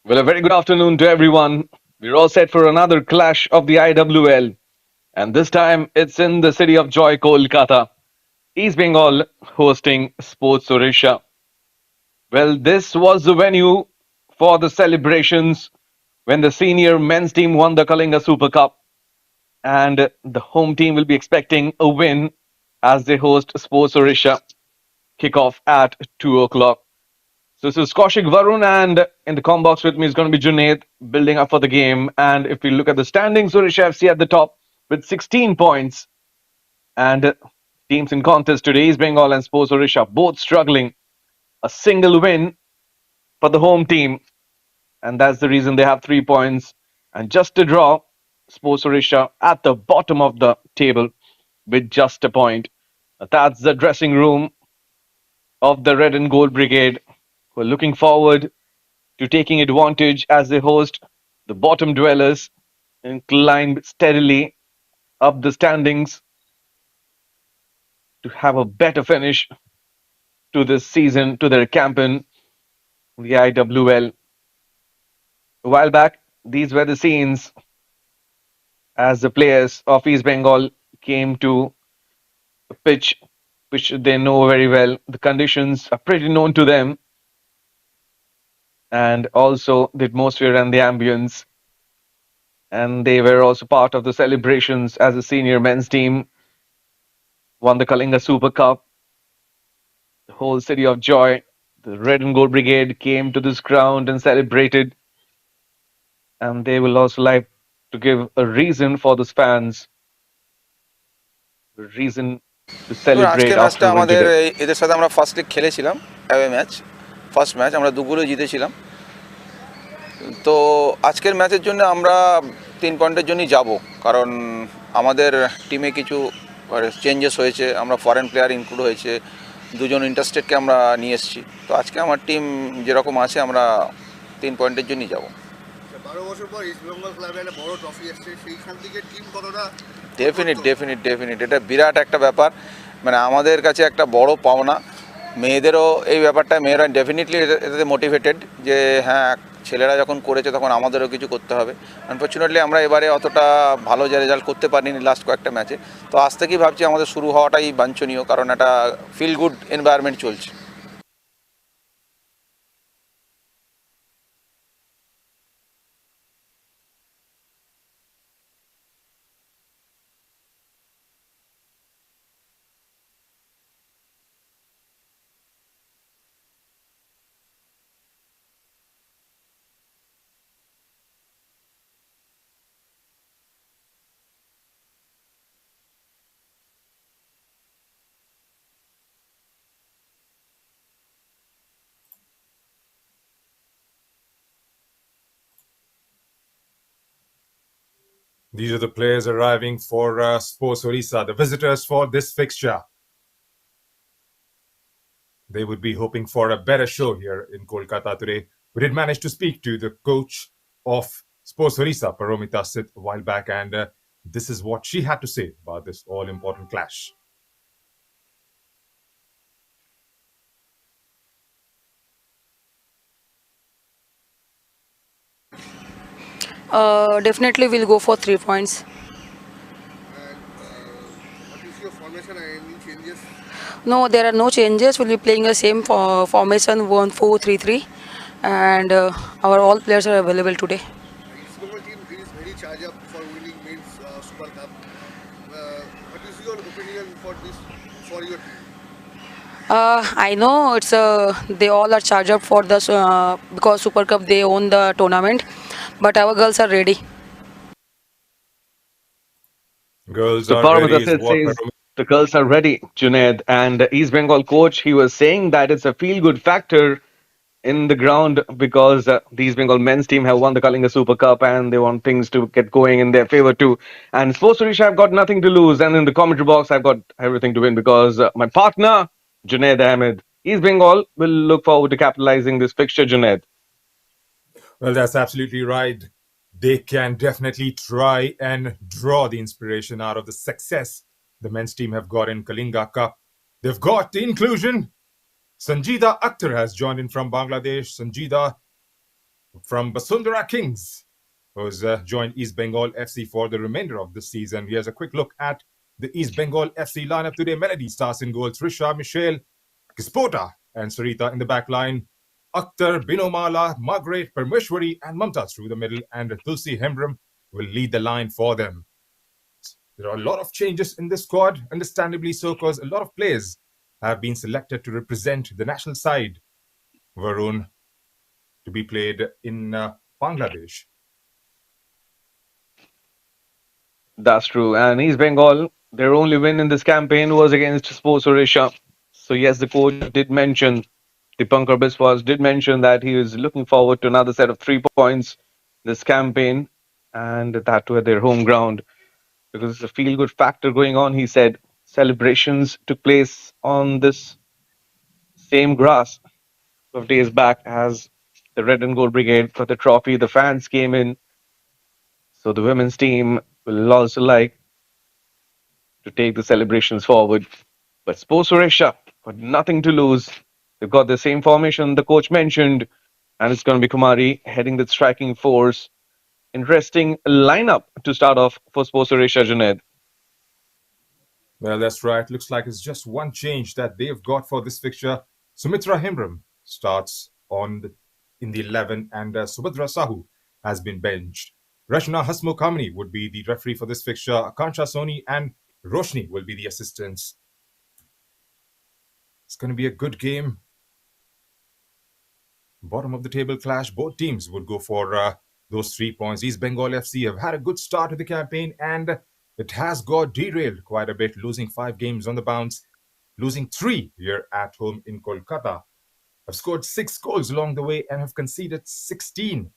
Well, a very good afternoon to everyone. We're all set for another clash of the IWL, and this time it's in the city of joy, Kolkata. East Bengal hosting Sports Odisha. Well, this was the venue for the celebrations when the senior men's team won the Kalinga Super Cup, and the home team will be expecting a win as they host Sports Odisha. Kickoff at 2 o'clock. So this is Kaushik Varun, and in the com box with me is going to be Junaid building up for the game. And if we look at the standings, Odisha FC at the top with 16 points. And teams in contest today, East Bengal and Sports Odisha, both struggling. A single win for the home team, and that's the reason they have 3 points. And just a draw, Sports Odisha at the bottom of the table with just a point. That's the dressing room of the Red and Gold Brigade, who are looking forward to taking advantage as they host the bottom dwellers and climb steadily up the standings to have a better finish to this season, to their campaign, the IWL. A while back, these were the scenes as the players of East Bengal came to a pitch which they know very well. The conditions are pretty known to them, and also the atmosphere and the ambience. And they were also part of the celebrations as a senior men's team won the Kalinga Super Cup. The whole city of joy, the Red and Gold Brigade came to this ground and celebrated, and they will also like to give a reason for those fans, a reason to দেখুন celebrate আজকের ম্যাচটা after a win আমাদের today. এদের সাথে আমরা first league খেলেছিলাম away match. First match আমরা দুগুলো জিতেছিলাম। তো আজকের ম্যাচের জন্য আমরা 3 পয়েন্টের জন্যই যাব, কারণ আমাদের টিমে কিছু চেঞ্জেস হয়েছে। আমরা ফরেন প্লেয়ার ইনক্লুড হয়েছে, দুজন ইন্টারস্টেটকে আমরা নিয়ে এসেছি। তো আজকে আমার টিম যেরকম আছে আমরা 3 পয়েন্টের জন্যই যাব। 12 বছর পর ইস্ট বেঙ্গল ক্লাবে একটা বড় ট্রফি আসছে, সেইখান থেকে টিম কতটা ডেফিনিট এটা বিরাট একটা ব্যাপার। মানে আমাদের কাছে একটা বড় পাওনা। মেয়েদেরও এই ব্যাপারটা, মেয়েরা ডেফিনেটলি এটাতে মোটিভেটেড যে হ্যাঁ, ছেলেরা যখন করেছে তখন আমাদেরও কিছু করতে হবে। আনফর্চুনেটলি আমরা এবারে অতটা ভালো যে রেজাল্ট করতে পারিনি লাস্ট কয়েকটা ম্যাচে। তো আজ থেকেই ভাবছি আমাদের শুরু হওয়াটাই বাঞ্ছনীয়, কারণ একটা ফিল গুড এনভায়রনমেন্ট চলছে। These are the players arriving for Sports Odisha, the visitors for this fixture. They would be hoping for a better show here in Kolkata today. We did manage to speak to the coach of Sports Odisha, Paromita Sith, a while back, and this is what she had to say about this all-important clash. Definitely we'll go for 3 points. And what is your formation and any changes? No, there are no changes. We'll be playing the same formation 1-4-3-3, and our all players are available today. East Bengal team is very charged up for winning men's Super Cup. What is your opinion for this, for your team? I know it's they all are charged up for the because Super Cup they own the tournament, but our girls are ready. Girls So are ready Paramita is Seth what says the girls are ready, Junaid. And the East Bengal coach, he was saying that it's a feel-good factor in the ground because the East Bengal men's team have won the Kalinga Super Cup and they want things to get going in their favor too. And Sports Odisha, I've got nothing to lose. And in the commentary box, I've got everything to win because my partner, Junaid Ahmed, East Bengal will look forward to capitalizing this fixture, Junaid. Well, that's absolutely right. They can definitely try and draw the inspiration out of the success the men's team have got in Kalinga Cup. They've got the inclusion. Sanjida Akhtar has joined in from Bangladesh. Sanjida, from Basundhara Kings, who's joined East Bengal FC for the remainder of the season. Here's a quick look at the East Bengal FC lineup today. Melody starts in goal. Trisha, Michelle, Kispota, and Sarita in the back line. Akhtar, Binomala, Margaret, Parmeshwari, and Mamta through the middle, and Tulsi Hembram will lead the line for them. There are a lot of changes in this squad, understandably so, because a lot of players have been selected to represent the national side, Varun, to be played in Bangladesh. That's true. And East Bengal, their only win in this campaign was against Sports Odisha. So yes, the coach did mention, Dipankar Biswas did mention that he is looking forward to another set of 3 points this campaign, and that too at their home ground, because it's a feel-good factor going on. He said celebrations took place on this same grass of days back as the Red and Gold Brigade got the trophy. The fans came in, so the women's team will also like to take the celebrations forward. But Sports Orisha got nothing to lose. They've got the same formation the coach mentioned, and it's going to be Kumari heading the striking force. Interesting lineup to start off for Sports Orisha, Junaid. Well, that's right. Looks like it's just one change that they've got for this fixture. Sumitra Hembram starts in the 11, and Subhadra Sahu has been benched. Rachna Hasmukhamani would be the referee for this fixture. Akansha Soni and Roshni will be the assistants. It's going to be a good game. Bottom of the table clash. Both teams would go for those 3 points. East Bengal FC have had a good start to the campaign, and it has got derailed quite a bit, losing 5 games on the bounce, losing 3 here at home in Kolkata. Have scored 6 goals along the way and have conceded 16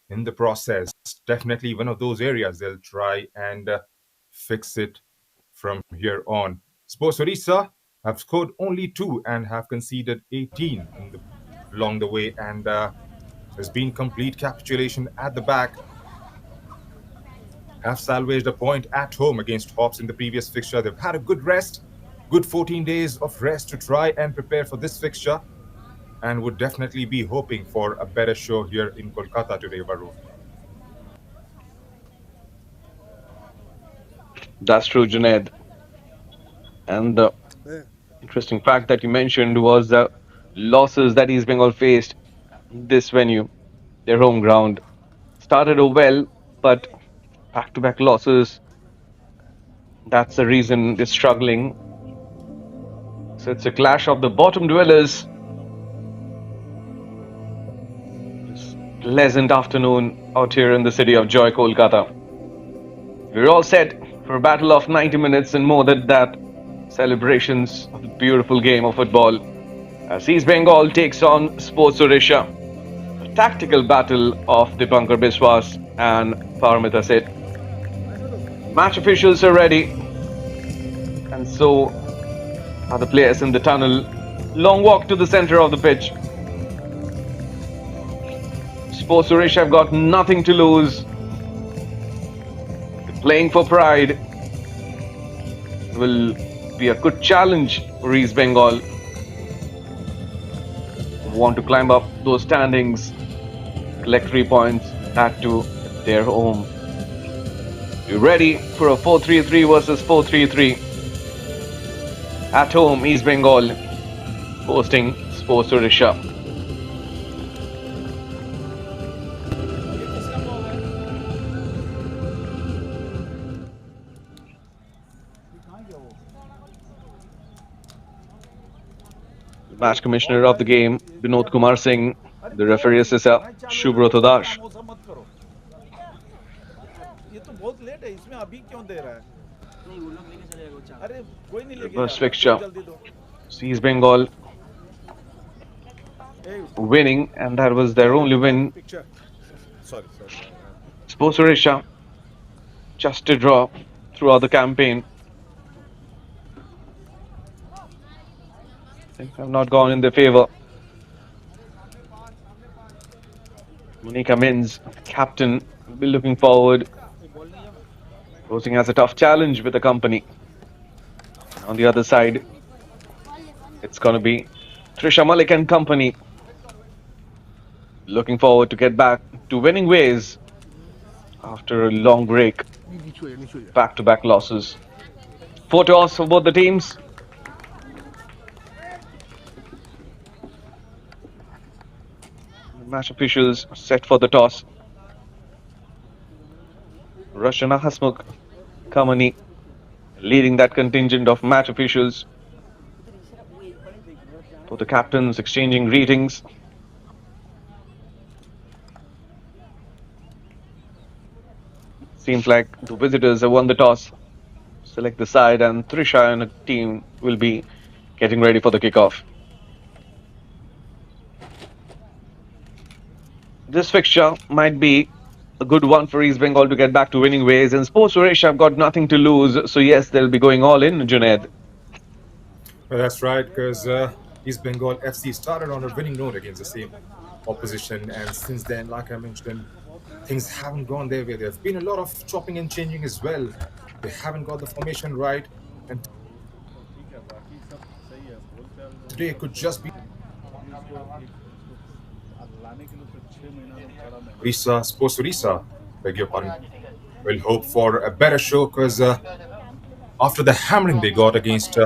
in the process. Definitely one of those areas they'll try and fix it from here on. Sports Odisha have scored only 2 and have conceded 18 along the way, and there's been complete capitulation at the back. Have salvaged a point at home against Hops in the previous fixture. They've had a good rest, good 14 days of rest to try and prepare for this fixture, and would definitely be hoping for a better show here in Kolkata today, Varun. That's true, Junaid. And the interesting fact that you mentioned was the losses that East Bengal faced this venue, their home ground. Started well, but back-to-back losses. That's the reason they're struggling. So it's a clash of the bottom dwellers. This pleasant afternoon out here in the city of Joy, Kolkata. We're all set for a battle of 90 minutes and more than that. Celebrations of the beautiful game of football as East Bengal takes on Sports Odisha. A tactical battle of Dipankar Biswas and Paramita Seth. Match officials are ready, and so are the players in the tunnel. Long walk to the center of the pitch. Sports Odisha have got nothing to lose. They're playing for pride. Will be a good challenge for East Bengal. Want to climb up those standings, collect 3 points, add to their home. You ready for a 4-3-3 versus 4-3-3? At home, East Bengal hosting Sports Odisha. The match commissioner of the game, Vinod Kumar Singh. The referee assessor, Shubhrata Das. ये तो बहुत late है इसमें अभी क्यों दे रहा है अरे कोई नहीं लेके First जा fixture. जल्दी दो East Bengal winning, and that was their only win. Picture sorry Sports Odisha just a draw throughout the campaign. Things have not gone in their favor. Monica Mins, captain, will be looking forward, posing as a tough challenge with the company. On the other side, it's going to be Trisha Malik and company. looking forward to get back to winning ways after a long break, back-to-back losses. Four toss for both the teams. The match officials set for the toss. Rashana Hasmukh Kamani leading that contingent of match officials. For the captains exchanging greetings. Seems like the visitors have won the toss. Select the side, and Trisha and her team will be getting ready for the kickoff. This fixture might be a good one for East Bengal to get back to winning ways. And Sports Odisha have got nothing to lose, so yes, they'll be going all in, Junaid. Well, that's right, because East Bengal FC started on a winning note against the same opposition, and since then, like I mentioned, things haven't gone their way. There's been a lot of chopping and changing as well. They haven't got the formation right, and today could just be Odisha, Sports Odisha, beg your pardon. We'll hope for a better show, because after the hammering they got against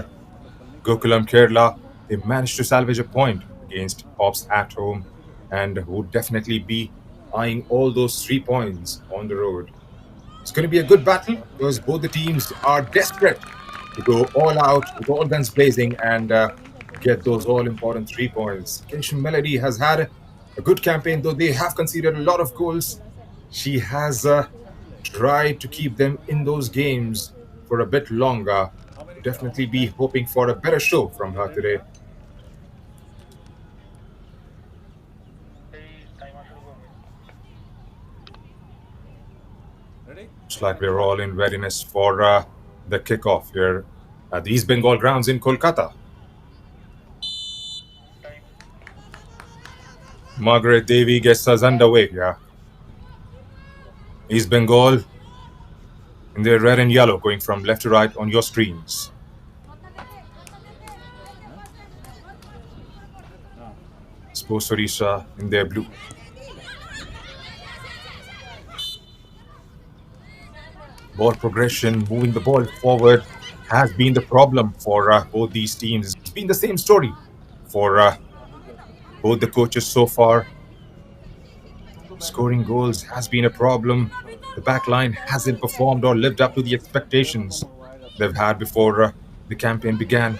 Gokulam Kerala, they managed to salvage a point against Ops at home, and would definitely be eyeing all those 3 points on the road. It's going to be a good battle, because both the teams are desperate to go all out with all guns blazing and get those all-important 3 points. Kenshin Melody has had a good campaign, though they have conceded a lot of goals. She has tried to keep them in those games for a bit longer. Definitely be hoping for a better show from her today. Looks like we're all in readiness for the kickoff here at the East Bengal grounds in Kolkata. Margaret Devi gets us underway here. East Bengal in their red and yellow, going from left to right on your screens. Sports Odisha in their blue. Ball progression, moving the ball forward, has been the problem for both these teams. It's been the same story for both the coaches so far. Scoring goals has been a problem. The back line hasn't performed or lived up to the expectations they've had before the campaign began.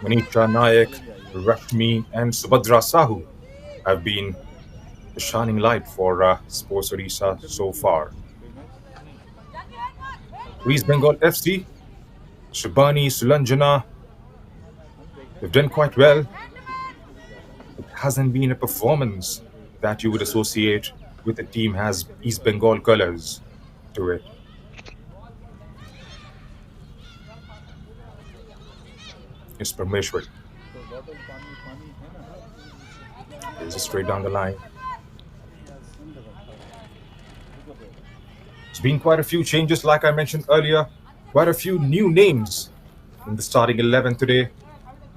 Manisha Nayak, Rashmi, and Subhadra Sahu have been the shining light for Sports Odisha so far. East Bengal FC, Shubhani, Sulanjana, they've done quite well. It hasn't been a performance that you would associate with a team has East Bengal colors to it. It's Parmeshwar. It's straight down the line. There's been quite a few changes, like I mentioned earlier. Quite a few new names in the starting 11 today.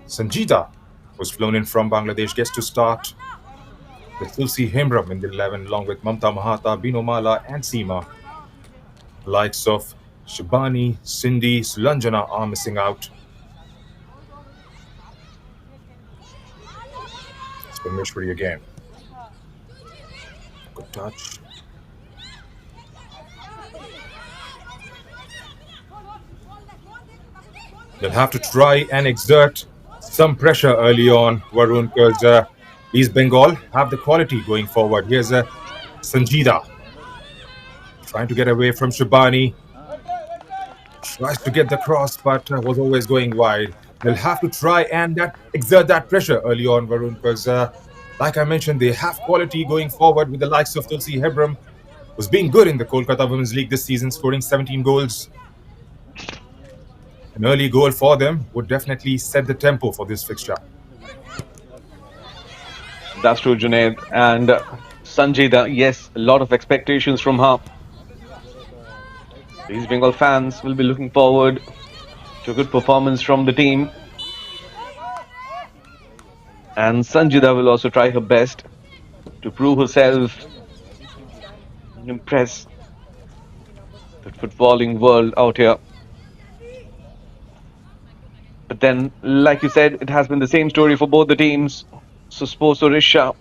Sanjita was flown in from Bangladesh, gets to start. With Tulsi Hemram in the 11, along with Mamta Mahata, Binomala, and Seema. The likes of Shubhani, Cindy, Sulanjana are missing out. It's Parmeshwari again. Good touch. They'll have to try and exert some pressure early on, Varun, because East Bengal have the quality going forward. Here's Sanjita trying to get away from Shubhani. Tries to get the cross, but was always going wide. They'll have to try and exert that pressure early on, Varun, because like I mentioned, they have quality going forward with the likes of Tulsi Hebram, who's been good in the Kolkata Women's League this season, scoring 17 goals. An early goal for them would definitely set the tempo for this fixture. That's true, Junaid. And Sanjita, yes, a lot of expectations from her. These Bengal fans will be looking forward to a good performance from the team. And Sanjida will also try her best to prove herself and impress the footballing world out here. But then, like you said, it has been the same story for both the teams. So Sports Orisha,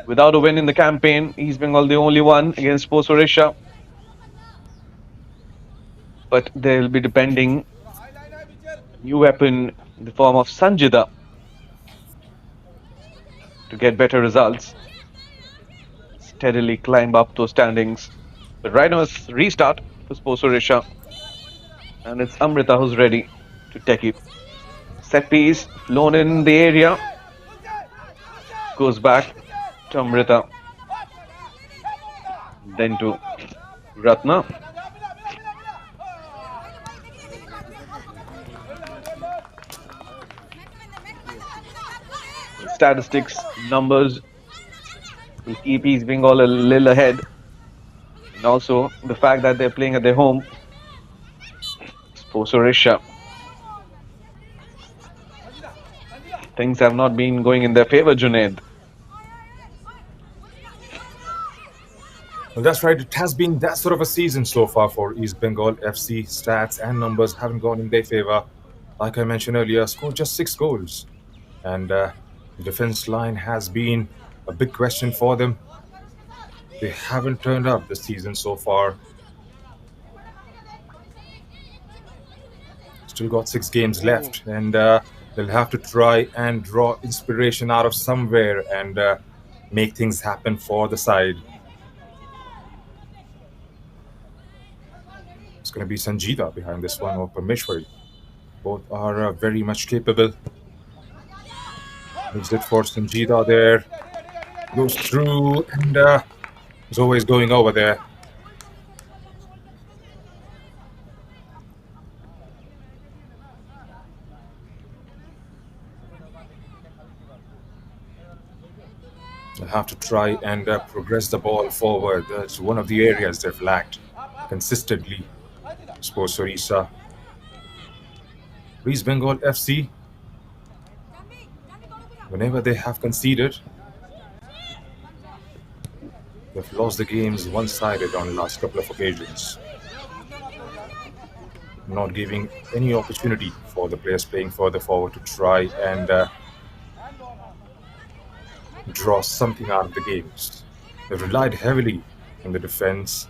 without a win in the campaign, East Bengal the only one against Sports Orisha. But they'll be depending new weapon in the form of Sanjida to get better results, steadily climb up those standings. But right now it's restart for Sports Orisha, and it's Amrita who's ready to take it. Set piece flown in the area, goes back to Amrita, then to Ratna. Statistics, numbers will keep East Bengal a little ahead. And also the fact that they're playing at their home, Sports Orisha. Things have not been going in their favor, Junaid. Well, that's right. It has been that sort of a season so far for East Bengal FC. Stats and numbers haven't gone in their favor. Like I mentioned earlier, scored just 6 goals. And the defense line has been a big question for them. They haven't turned up this season so far. Still got 6 games left, and they'll have to try and draw inspiration out of somewhere and make things happen for the side. It's going to be Sanjita behind this one, or Parmeshwari. Both are very much capable. Is it for Sanjita there? Goes through and is always going over there. They'll have to try and progress the ball forward. That's one of the areas they've lacked consistently. Sports Orissa. East Bengal FC, whenever they have conceded, they've lost the games one-sided on the last couple of occasions, not giving any opportunity for the players playing further forward to try and draw something out of the games. They've relied heavily on the defense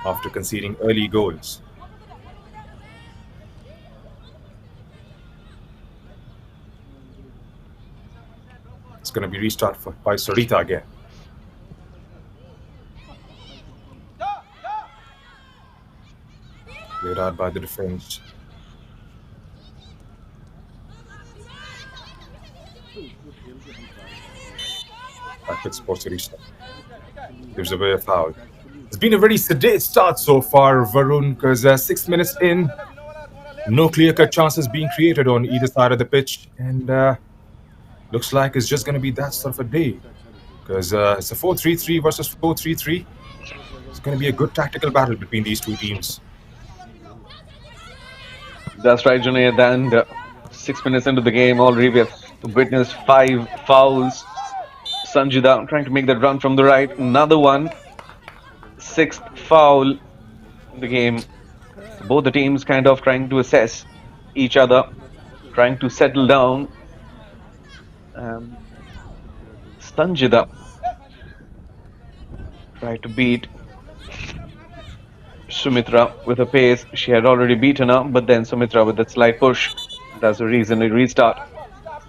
after conceding early goals. It's going to be restart by Sarita again. Played out by the defense. Back with Sports Orissa. Gives away a foul. It's been a very sedate start so far, Varun, because 6 minutes in, no clear-cut chances being created on either side of the pitch, and looks like it's just going to be that sort of a day, because it's a 4-3-3 versus 4-3-3. It's going to be a good tactical battle between these two teams. That's right, Junaid. And 6 minutes into the game, already we have witnessed 5 fouls. Sanjida trying to make that run from the right. Another one. 6th foul in the game. Both the teams kind of trying to assess each other, trying to settle down. Sanjida tried to beat Sumitra with a pace. She had already beaten her, but then Sumitra with that slight push. That's the reason it restart.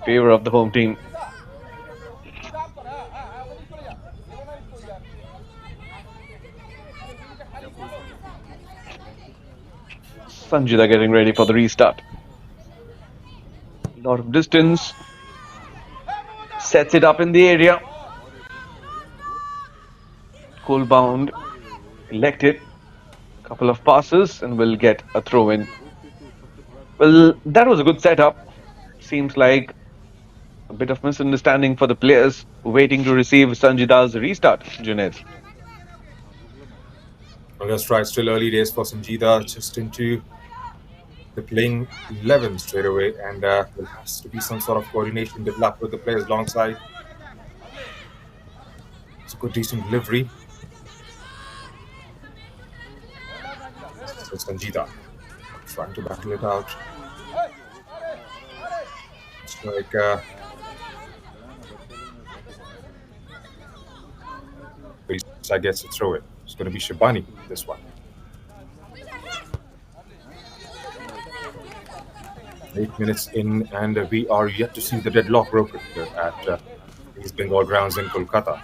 Favor of the home team. Sanjida getting ready for the restart. Lot of distance. Sets it up in the area. Cool bound. Elected. Couple of passes and will get a throw in. Well, that was a good setup. Seems like a bit of misunderstanding for the players waiting to receive Sanjida's restart, Junaid. Well, that's right. Still early days for Sanjida, just into They're playing 11 straight away, and there has to be some sort of coordination developed with the players alongside. It's a good, decent delivery. So Sanjita trying to battle it out. It's like Odisha gets to throw it. It's going to be Shibani, this one. 8 minutes in, and we are yet to see the deadlock broken here at East Bengal grounds in Kolkata.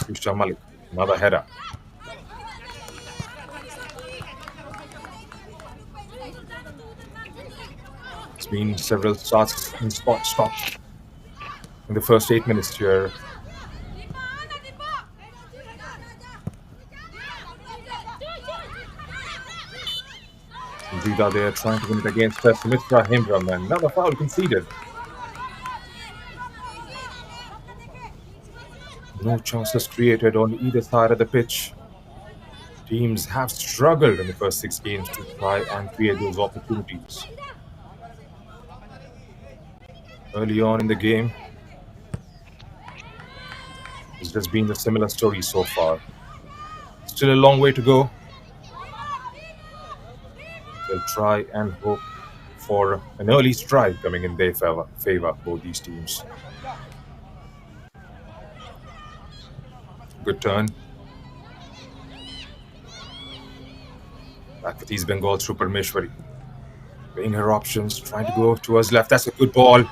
Susha Malik, another header. It's been several starts and stops in the first 8 minutes here. Vida there trying to win it against Sumitra Hembram, and another foul conceded. No chances created on either side of the pitch. Teams have struggled in the first 6 games to try and create those opportunities. Early on in the game, it's just been a similar story so far. Still a long way to go. They'll try and hope for an early strike coming in their favor, both these teams. Good turn. Back with East Bengal through Parmeshwari. Weighing her options, trying to go towards left. That's a good ball.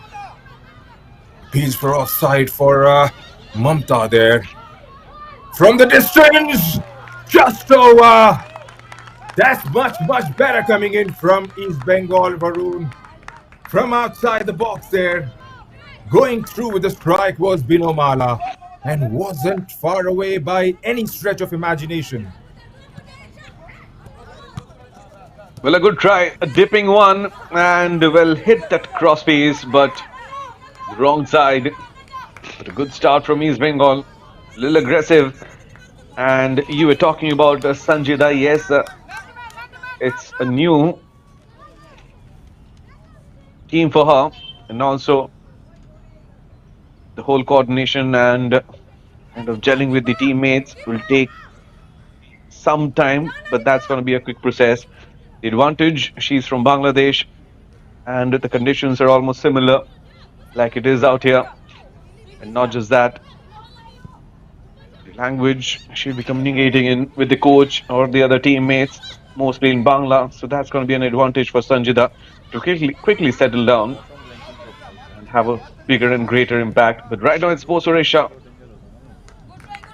Appeals for offside for Mamta there. From the distance, just over. That's much better coming in from East Bengal, Varun. From outside the box there. Going through with the strike was Binomala, and wasn't far away by any stretch of imagination. Well, a good try, a dipping one, and well hit that cross piece, but the wrong side. But a good start from East Bengal, a little aggressive. And you were talking about Sanjida. Yes, it's a new team for her, and also the whole coordination and kind of gelling with the teammates will take some time, but that's going to be a quick process. The advantage, she's from Bangladesh, and the conditions are almost similar like it is out here. And not just that, the language she'll be communicating in with the coach or the other teammates, mostly in Bangla. So that's going to be an advantage for Sanjida to quickly settle down and have a bigger and greater impact. But right now it's Sports Odisha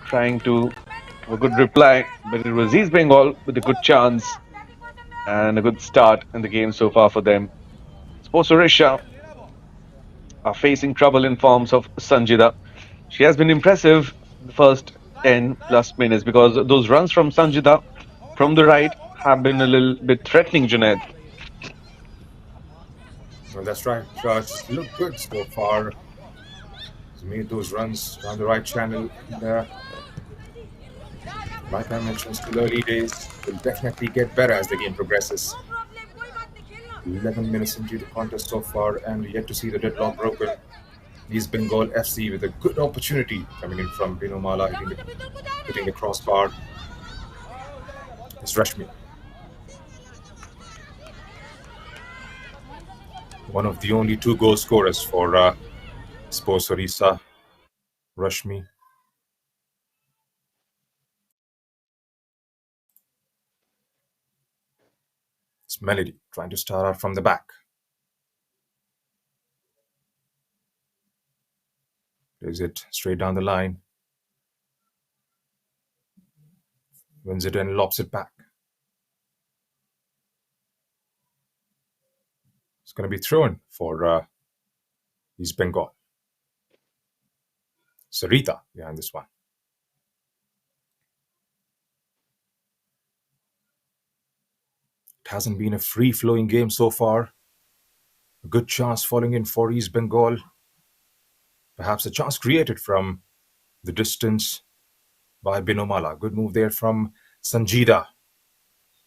trying to have a good reply, but it was East Bengal with a good chance and a good start in the game so far for them. Sports Odisha are facing trouble in forms of Sanjida. She has been impressive in the first 10 plus minutes because those runs from Sanjida from the right have been a little bit threatening, Junaid. Well, that's right. She's looked good so far. She's made those runs down the right channel. And, like I mentioned, still early days. Will definitely get better as the game progresses. 11 minutes into the contest so far, and yet to see the deadlock broken. East Bengal FC with a good opportunity coming in from Binomala hitting the crossbar. It's Rashmi. One of the only 2 goal scorers for Sports Odisha, Rashmi. It's Melody trying to start out from the back. Plays it straight down the line. Wins it and lobs it back. It's going to be thrown for East Bengal. Sarita behind this one. It hasn't been a free-flowing game so far. A good chance falling in for East Bengal. Perhaps a chance created from the distance by Binomala. Good move there from Sanjida.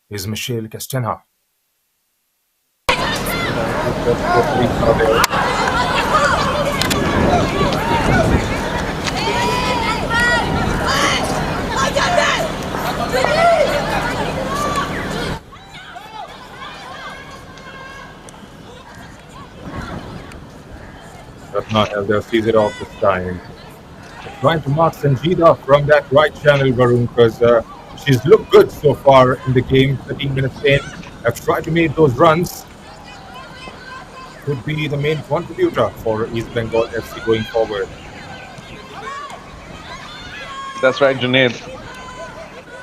Here's Michelle Castenha. for Sports Odisha there. Ratna Elder sees it off this time. Trying to mark Sanjida from that right channel, Varun, because she's looked good so far in the game. 13 minutes in, have tried to make those runs. Could be the main contributor for East Bengal FC going forward. That's right, Junaid.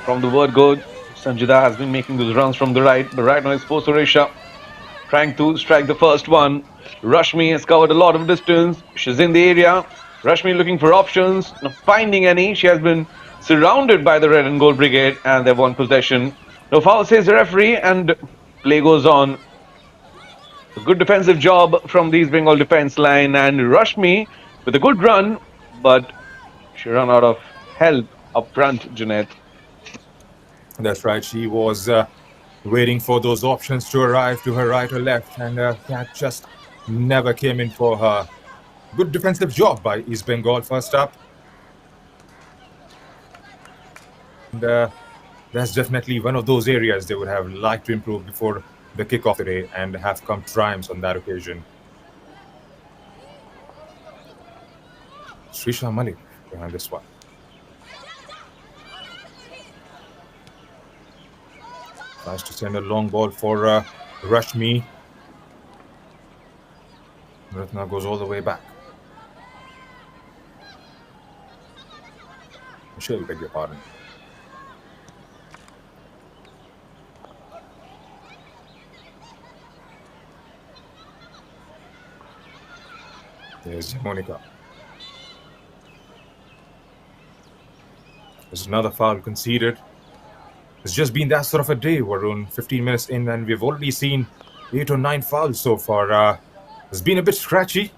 From the word go, Sanjida has been making those runs from the right, but right now it's Sports Odisha trying to strike the first one. Rashmi has covered a lot of distance. She's in the area. Rashmi looking for options, not finding any. She has been surrounded by the red and gold brigade, and they've won possession. No foul, says the referee, and play goes on. A good defensive job from the East Bengal defense line, and Rashmi with a good run, but she ran out of help up front, Junaid. That's right. She was waiting for those options to arrive to her right or left, and that just never came in for her. Good defensive job by East Bengal first up. And that's definitely one of those areas they would have liked to improve before the kickoff today and have come triumphs on that occasion. Srisha Malik behind this one. Tries to send a long ball for Rashmi. Ratna goes all the way back. Michelle, beg your pardon. There's Monica. There's another foul conceded. It's just been that sort of a day, Varun. 15 minutes in, and we've already seen 8 or 9 fouls so far. It's been a bit scratchy.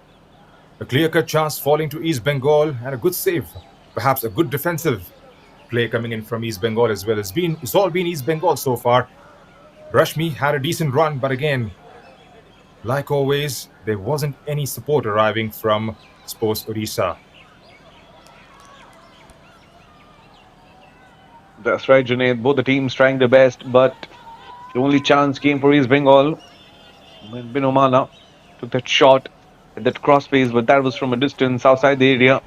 A clear-cut chance falling to East Bengal, and a good save. Perhaps a good defensive play coming in from East Bengal as well. It's all been East Bengal so far. Rashmi had a decent run, but again, like always, there wasn't any support arriving from Sports Odisha. That's right, Junaid. Both the teams trying their best, but the only chance came for East Bengal when Binomala took that shot at that cross pace, but that was from a distance outside the area.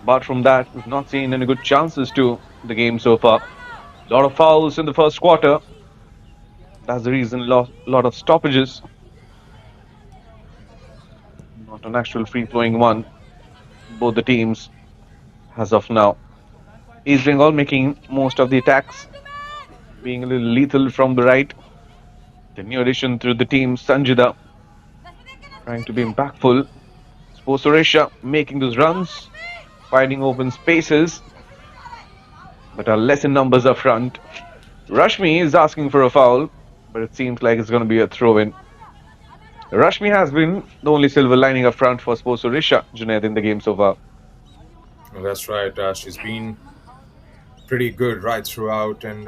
Apart from that, we've not seen any good chances to the game so far. A lot of fouls in the first quarter. That's the reason, lot of stoppages. Not an actual free-flowing one. Both the teams, as of now. East Bengal making most of the attacks, being a little lethal from the right. The new addition to the team, Sanjida, trying to be impactful. Sports Odisha making those runs, finding open spaces, but are less in numbers up front. Rashmi is asking for a foul, but it seems like it's going to be a throw-in. Rashmi has been the only silver lining up front for Sports Odisha, Junaid, in the game so far. Well, that's right. She's been pretty good right throughout and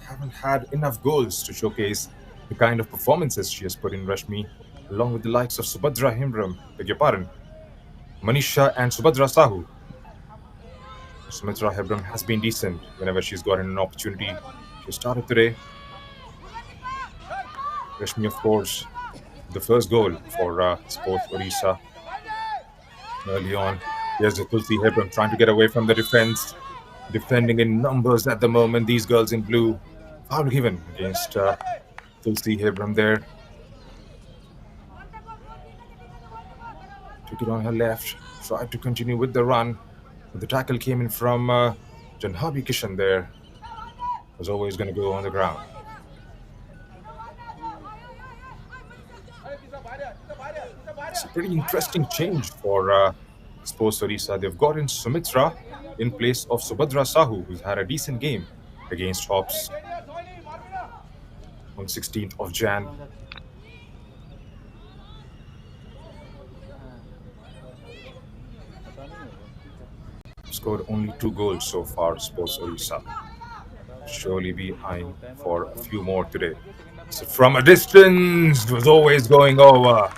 haven't had enough goals to showcase the kind of performances she has put in, Rashmi, along with the likes of Subhadra Himram, beg your pardon, Manisha and Subhadra Sahu. Sumitra Hebram has been decent whenever she's gotten an opportunity. She started today. Rashmi, of course, the first goal for Sports Odisha early on. Here's the Tulsi Hebram trying to get away from the defense. Defending in numbers at the moment. These girls in blue. Foul given against Tulsi Hebram there. Took it on her left. Tried to continue with the run. But the tackle came in from Janhabi Kishan there. Was always going to go on the ground. It's a pretty interesting change for Sports Odisha. They've got in Sumitra in place of Subhadra Sahu, who's had a decent game against Hops on 16th of Jan. Scored only 2 goals so far, Sports Odisha. Surely be eyeing for a few more today. So from a distance, it was always going over.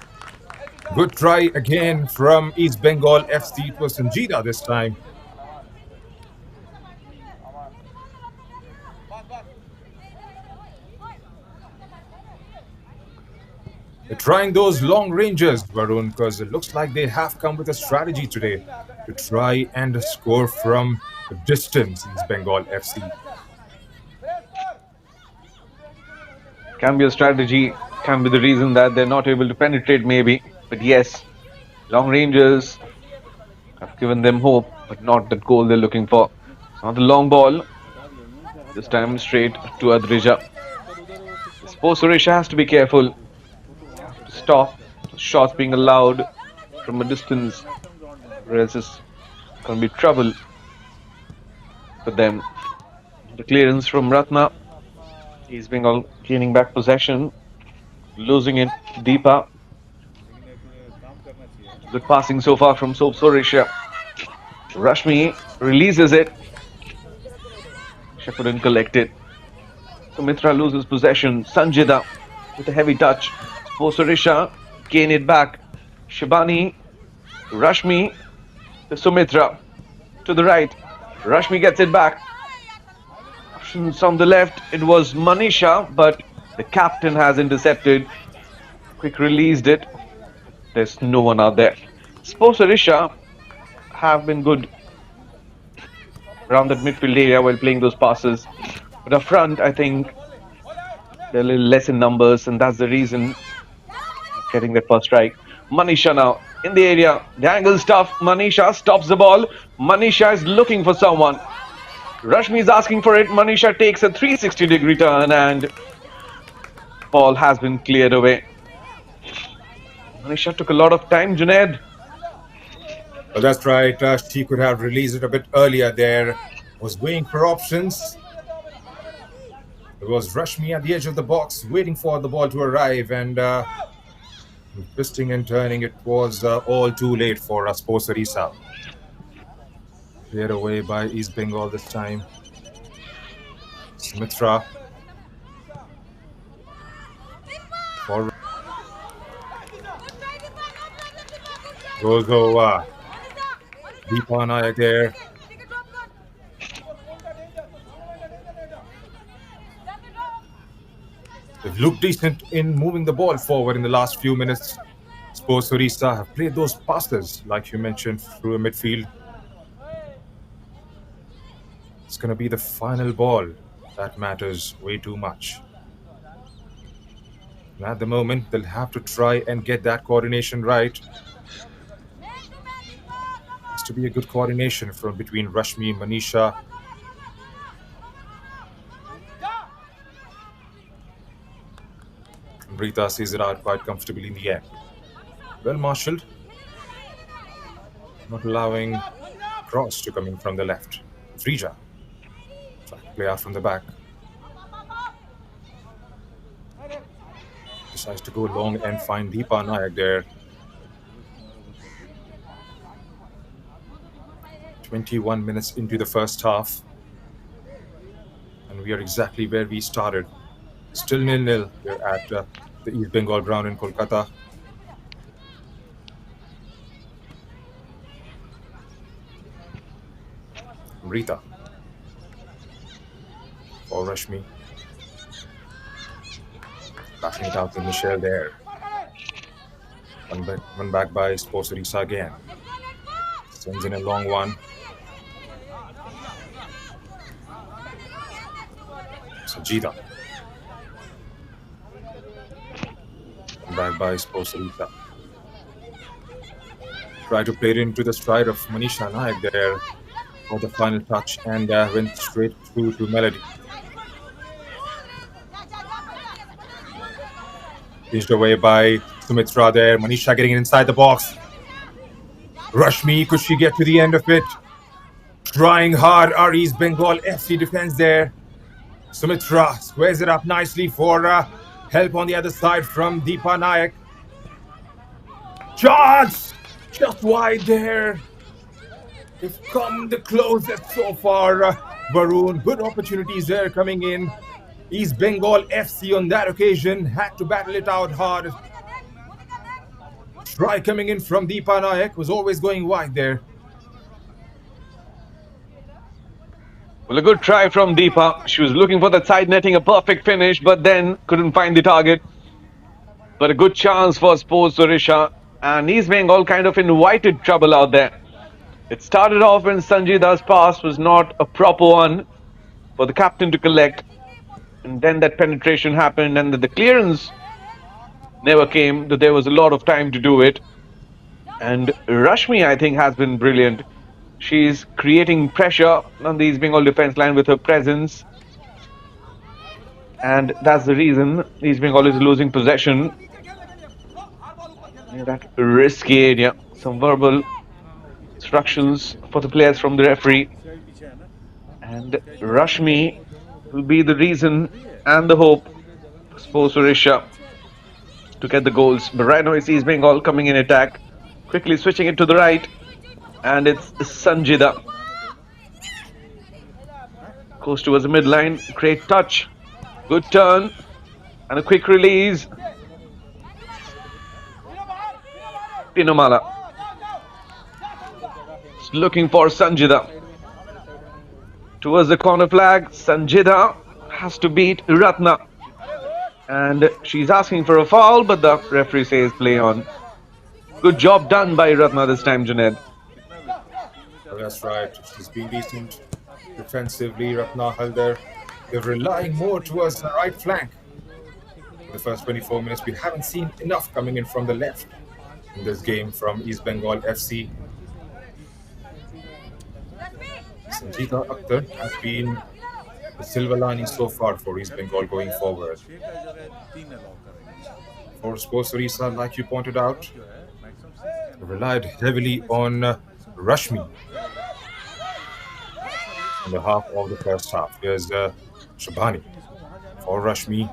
Good try again from East Bengal FC. It was Sanjida this time. They're trying those long ranges, Varun, because it looks like they have come with a strategy today to try and score from a distance, East Bengal FC. Can be a strategy, can be the reason that they're not able to penetrate, maybe. But yes, long ranges have given them hope, but not that goal they're looking for. It's not the long ball. This time straight to Adrija. Suppose Suresh has to be careful. Have to stop shots being allowed from a distance, or else it's going to be trouble for them. The clearance from Ratna. He's being all gaining back possession, losing it. Deepa. Good passing so far from Soap Suresh. Rashmi releases it. She couldn't collect it. Sumitra loses possession. Sanjida with a heavy touch. Suresh gain it back. Shibani, Rashmi to Sumitra to the right. Rashmi gets it back. Options on the left. It was Manisha, but the captain has intercepted. Quick released it. There's no one out there. Suresh have been good around that midfield area while playing those passes. But up front, I think they're a little less in numbers, and that's the reason getting that first strike. Manisha now in the area. The angle's tough. Manisha stops the ball. Manisha is looking for someone. Rashmi is asking for it. Manisha takes a 360-degree turn, and ball has been cleared away. Manisha took a lot of time, Junaid. Well, that's right. She could have released it a bit earlier there. Was waiting for options. It was Rashmi at the edge of the box, waiting for the ball to arrive, and twisting and turning, it was all too late for Sports Orissa. Cleared away by East Bengal this time. Sumitra. Forward. Goes over. Deepa Nayak there. They've looked decent in moving the ball forward in the last few minutes. Sports Orissa have played those passes, like you mentioned, through a midfield. It's going to be the final ball that matters way too much. And at the moment, they'll have to try and get that coordination right. Has to be a good coordination from between Rashmi, Manisha. Rita sees it out quite comfortably in the end. Well marshaled. Not allowing cross to come in from the left. Frija. Play out from the back. Decides to go long and find Deepa Nayak there. 21 minutes into the first half. And we are exactly where we started. Still 0-0 here at the East Bengal ground in Kolkata. Rita. For Rashmi. Passing it out to Michelle there. One back by Sports Orissa again. Sends in a long one. Sanjida. Back by Sports Orissa. Try to play it into the stride of Manisha Nayak there for the final touch, and went straight through to Melody. Pitched away by Sumitra there. Manisha getting inside the box. Rashmi, could she get to the end of it? Trying hard. Our East Bengal FC defense there. Sumitra squares it up nicely for help on the other side from Deepa Nayak. Chance! Just wide there. They've come the closest so far. Varun, good opportunities there coming in. East Bengal FC on that occasion had to battle it out hard. try coming in from Deepa Nayak, was always going wide there. Well, a good try from Deepa. She was looking for that side netting, a perfect finish, but then couldn't find the target. But a good chance for Sports Odisha, and East Bengal kind of invited trouble out there. It started off when Sanjida's pass was not a proper one for the captain to collect, and then that penetration happened, and the clearance never came. There was a lot of time to do it, and Rashmi, I think, has been brilliant. She's creating pressure on the East Bengal defense line with her presence, and that's the reason East Bengal is losing possession. Near that risky area, some verbal instructions for the players from the referee, and Rashmi will be the reason and the hope for Sports Odisha to get the goals. But right now it's East Bengal coming in attack, quickly switching it to the right, and it's Sanjida. Goes towards the midline, great touch, good turn, and a quick release. Pinomala looking for Sanjida. Towards the corner flag, Sanjida has to beat Ratna. And she's asking for a foul, but the referee says play on. Good job done by Ratna this time, Junaid. Oh, that's right. She's been decent defensively. Ratna Haldar, they're relying more towards the right flank. In the first 24 minutes, we haven't seen enough coming in from the left in this game from East Bengal FC. Sanjita Akhtar has been the silver lining so far for East Bengal going forward. For Sports Odisha, like you pointed out, relied heavily on Rashmi in the half of the first half. Here's Shabani for Rashmi,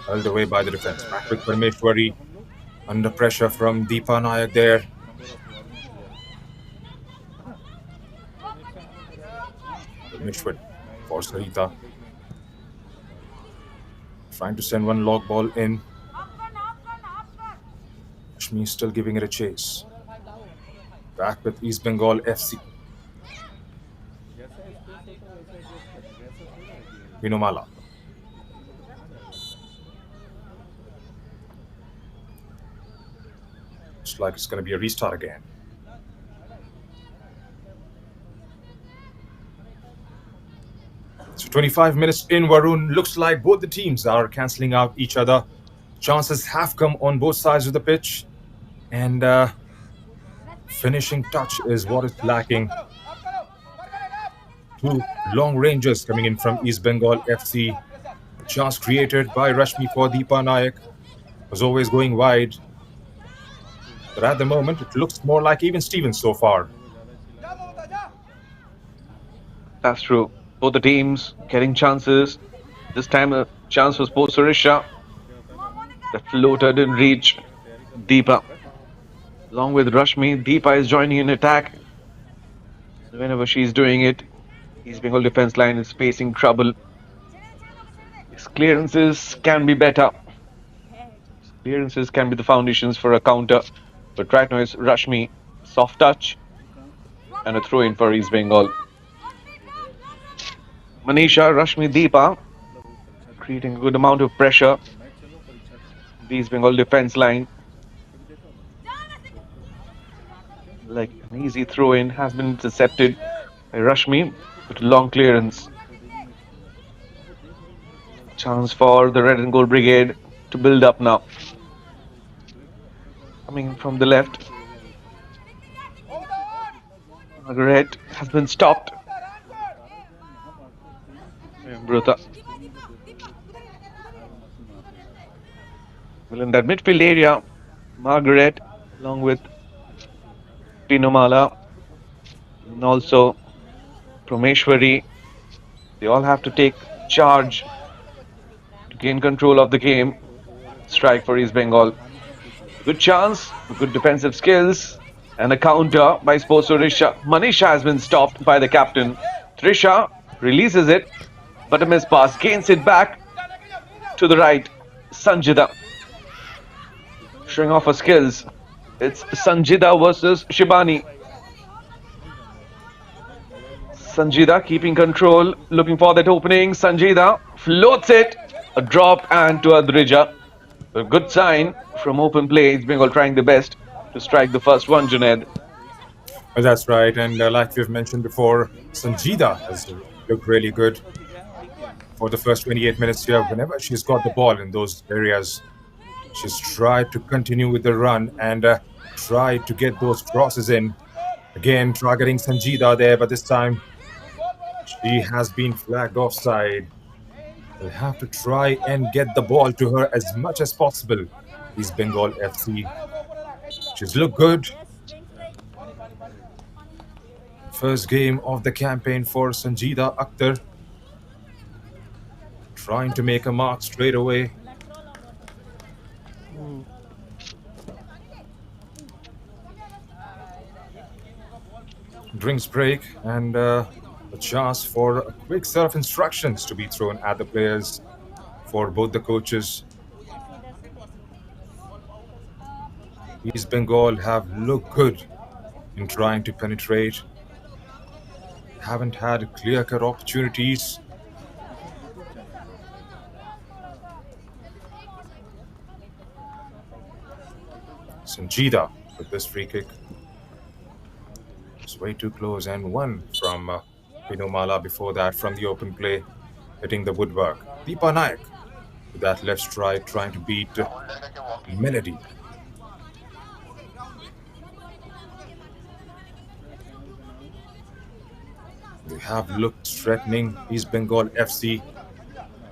held away by the defense. Back with Parmeshwari, under pressure from Deepa Nayak there. Parmeshwari for Sarita, trying to send one long ball in. Rashmi still giving it a chase. Back with East Bengal FC. Pinomala. Looks like it's going to be a restart again. So 25 minutes in, Varun. Looks like both the teams are cancelling out each other. Chances have come on both sides of the pitch. And finishing touch is what is lacking. Two long ranges coming in from East Bengal FC. Chance created by Rashmi for Deepa Nayak. Was always going wide. But at the moment, it looks more like even Stevens so far. That's true. Both the teams getting chances. This time a chance for Sports Odisha. The floater didn't reach Deepa. Along with Rashmi, Deepa is joining in attack. Whenever she's doing it, East Bengal defense line is facing trouble. His clearances can be better. Clearances can be the foundations for a counter. But right now it's Rashmi, soft touch, and a throw in for East Bengal. Manisha, Rashmi, Deepa creating a good amount of pressure. The East Bengal defense line. Like an easy throw in has been intercepted by Rashmi with a long clearance. Chance for the Red and Gold Brigade to build up now. Coming from the left. Margaret has been stopped. Bruta. Well, in that midfield area, Margaret, along with Pinomala, and also Parmeshwari, they all have to take charge to gain control of the game. Strike for East Bengal. Good chance, good defensive skills, and a counter by Sports Odisha. Manisha has been stopped by the captain. Trisha releases it, but a miss pass, gains it back to the right. Sanjida. showing off her skills. It's Sanjida versus Shibani. Sanjida keeping control, looking for that opening. Sanjida floats it, a drop and to Adrija. A good sign from open play. It's Bengal trying the best to strike the first one, Junaid. Well, that's right. And like we've mentioned before, Sanjida has looked really good for the first 28 minutes here. Whenever she's got the ball in those areas, she's tried to continue with the run and tried to get those crosses in. Again, targeting Sanjida there, but this time she has been flagged offside. We'll have to try and get the ball to her as much as possible. East Bengal FC. She's looked good. First game of the campaign for Sanjida Akhtar. Trying to make a mark straight away. Drinks break and a chance for a quick set of instructions to be thrown at the players for both the coaches. East Bengal have looked good in trying to penetrate. Haven't had clear-cut opportunities. Sanjida with this free kick. It's way too close, and one from Pinomala before that from the open play, hitting the woodwork. Deepa Naik with that left strike trying to beat Melody. They have looked threatening, East Bengal FC,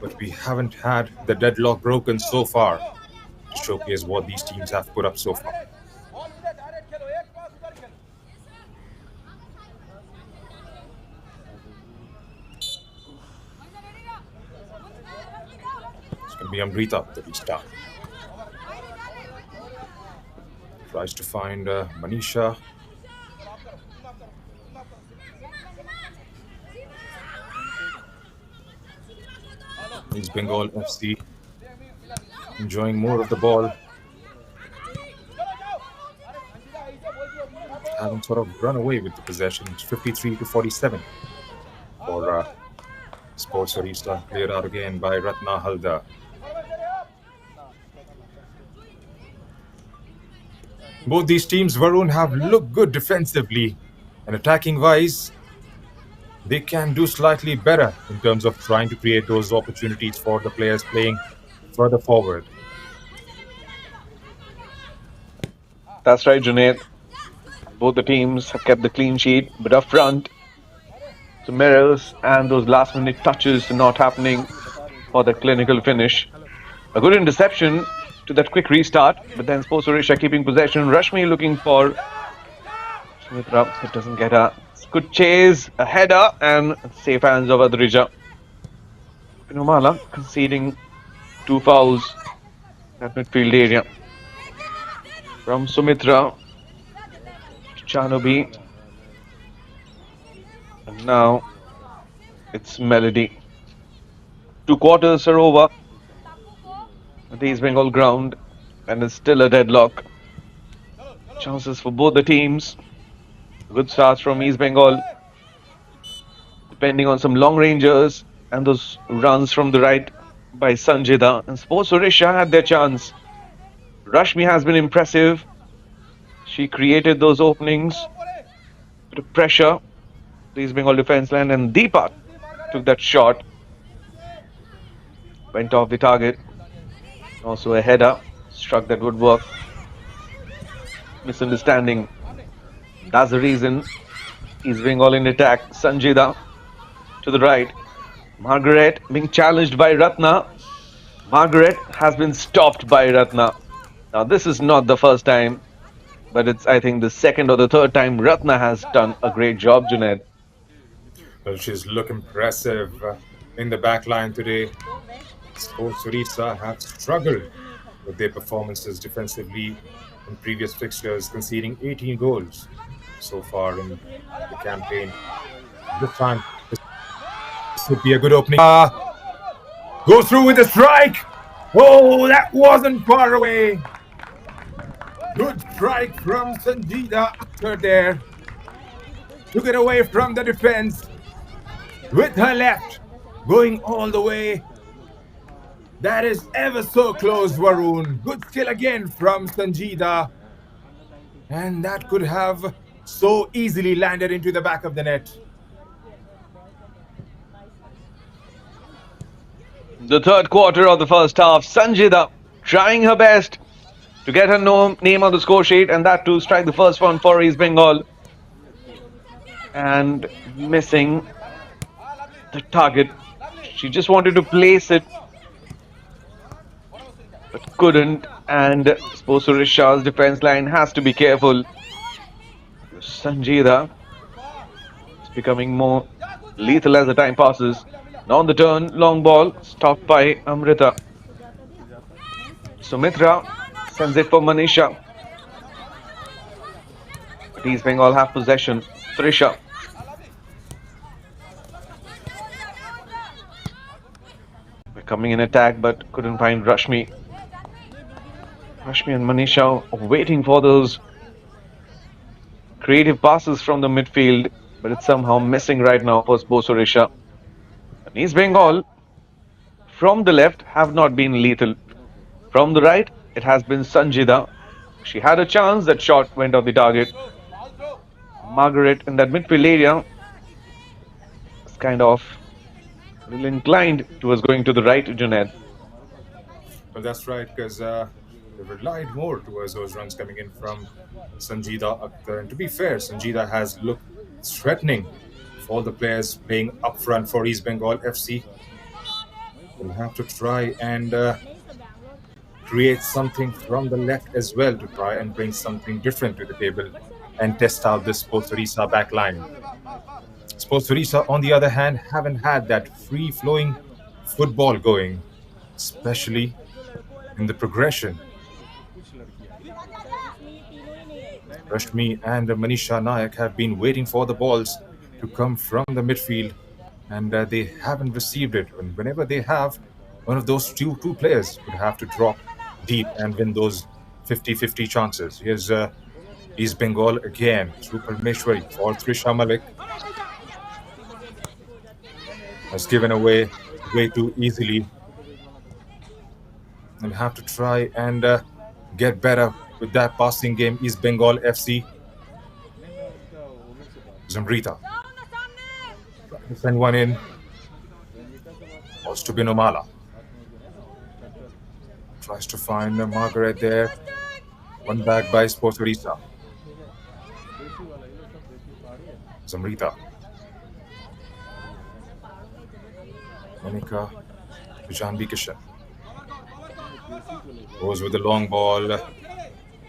but we haven't had the deadlock broken so far to showcase what these teams have put up so far. It's going to be Amrita the restart. Tries to find Manisha. East Bengal FC enjoying more of the ball. Having sort of run away with the possession. It's 53-47 for Sports Odisha. Cleared out again by Ratna Halda. Both these teams, Varun, have looked good defensively, and attacking-wise, they can do slightly better in terms of trying to create those opportunities for the players playing further forward. That's right, Junaid. Both the teams have kept the clean sheet, but up front, some errors and those last-minute touches not happening for the clinical finish. A good interception to that quick restart, but then Sports Odisha keeping possession. Rashmi looking for Sumitra. It doesn't get her. Good chase, a header, and safe hands of Adrija. Pinomala conceding 2 fouls at midfield area. From Sumitra to Chanobi. And now it's Melody. 2 quarters are over. The East Bengal ground, and it's still a deadlock. Chances for both the teams. Good starts from East Bengal, depending on some long rangers and those runs from the right by Sanjida. And Sports Odisha had their chance. Rashmi has been impressive. She created those openings, bit of pressure, the East Bengal defense line, and Deepa took that shot. Went off the target. Also a header, struck that woodwork. Misunderstanding. That's the reason East Bengal in attack. Sanjida to the right. Margaret being challenged by Ratna. Margaret has been stopped by Ratna. Now this is not the first time, but it's, I think, the second or the third time Ratna has done a great job, Junaid. Well, she's looked impressive in the back line today. Sports Odisha have struggled with their performances defensively in previous fixtures, conceding 18 goals so far in the campaign. This time, this would be a good opening. Go through with a strike! Oh, that wasn't far away! Good strike from Sanjida after there. Took it away from the defense with her left, going all the way. That is ever so close, Varun. Good skill again from Sanjida. And that could have so easily landed into the back of the net. The third quarter of the first half, Sanjida trying her best to get her name on the score sheet, and that to strike the first one for East Bengal. And missing the target. She just wanted to place it, but couldn't. And Sports Odisha's defense line has to be careful. Sanjida is becoming more lethal as the time passes. Now on the turn, long ball stopped by Amrita. Sumitra sends it for Manisha. But East Bengal have possession. Trisha. We're coming in attack, but couldn't find Rashmi. Rashmi and Manisha are waiting for those creative passes from the midfield, but it's somehow missing right now for Sports Odisha. And East Bengal, from the left, have not been lethal. From the right, it has been Sanjida. She had a chance, that shot went off the target. Margaret in that midfield area is kind of a little inclined towards going to the right, Junaid. Well, that's right, because they relied more towards those runs coming in from Sanjida Akhtar. And to be fair, Sanjida has looked threatening for all the players playing up front for East Bengal FC. We'll have to try and create something from the left as well to try and bring something different to the table and test out this Sports Odisha back line. Sports Odisha, on the other hand, haven't had that free-flowing football going, especially in the progression. Rashmi and Manisha Nayak have been waiting for the balls to come from the midfield, and they haven't received it. And whenever they have, one of those two players would have to drop deep and win those 50-50 chances. Here's East Bengal again through Parmeshwari for Trisha Malik. Has given away way too easily. And have to try and get better with that passing game. East Bengal FC. Zamrita. Send one in. Goes to Binomala. Tries to find Margaret there. One back by Sports Odisha. Zamrita. Monica to Janvi Kishan. Goes with the long ball.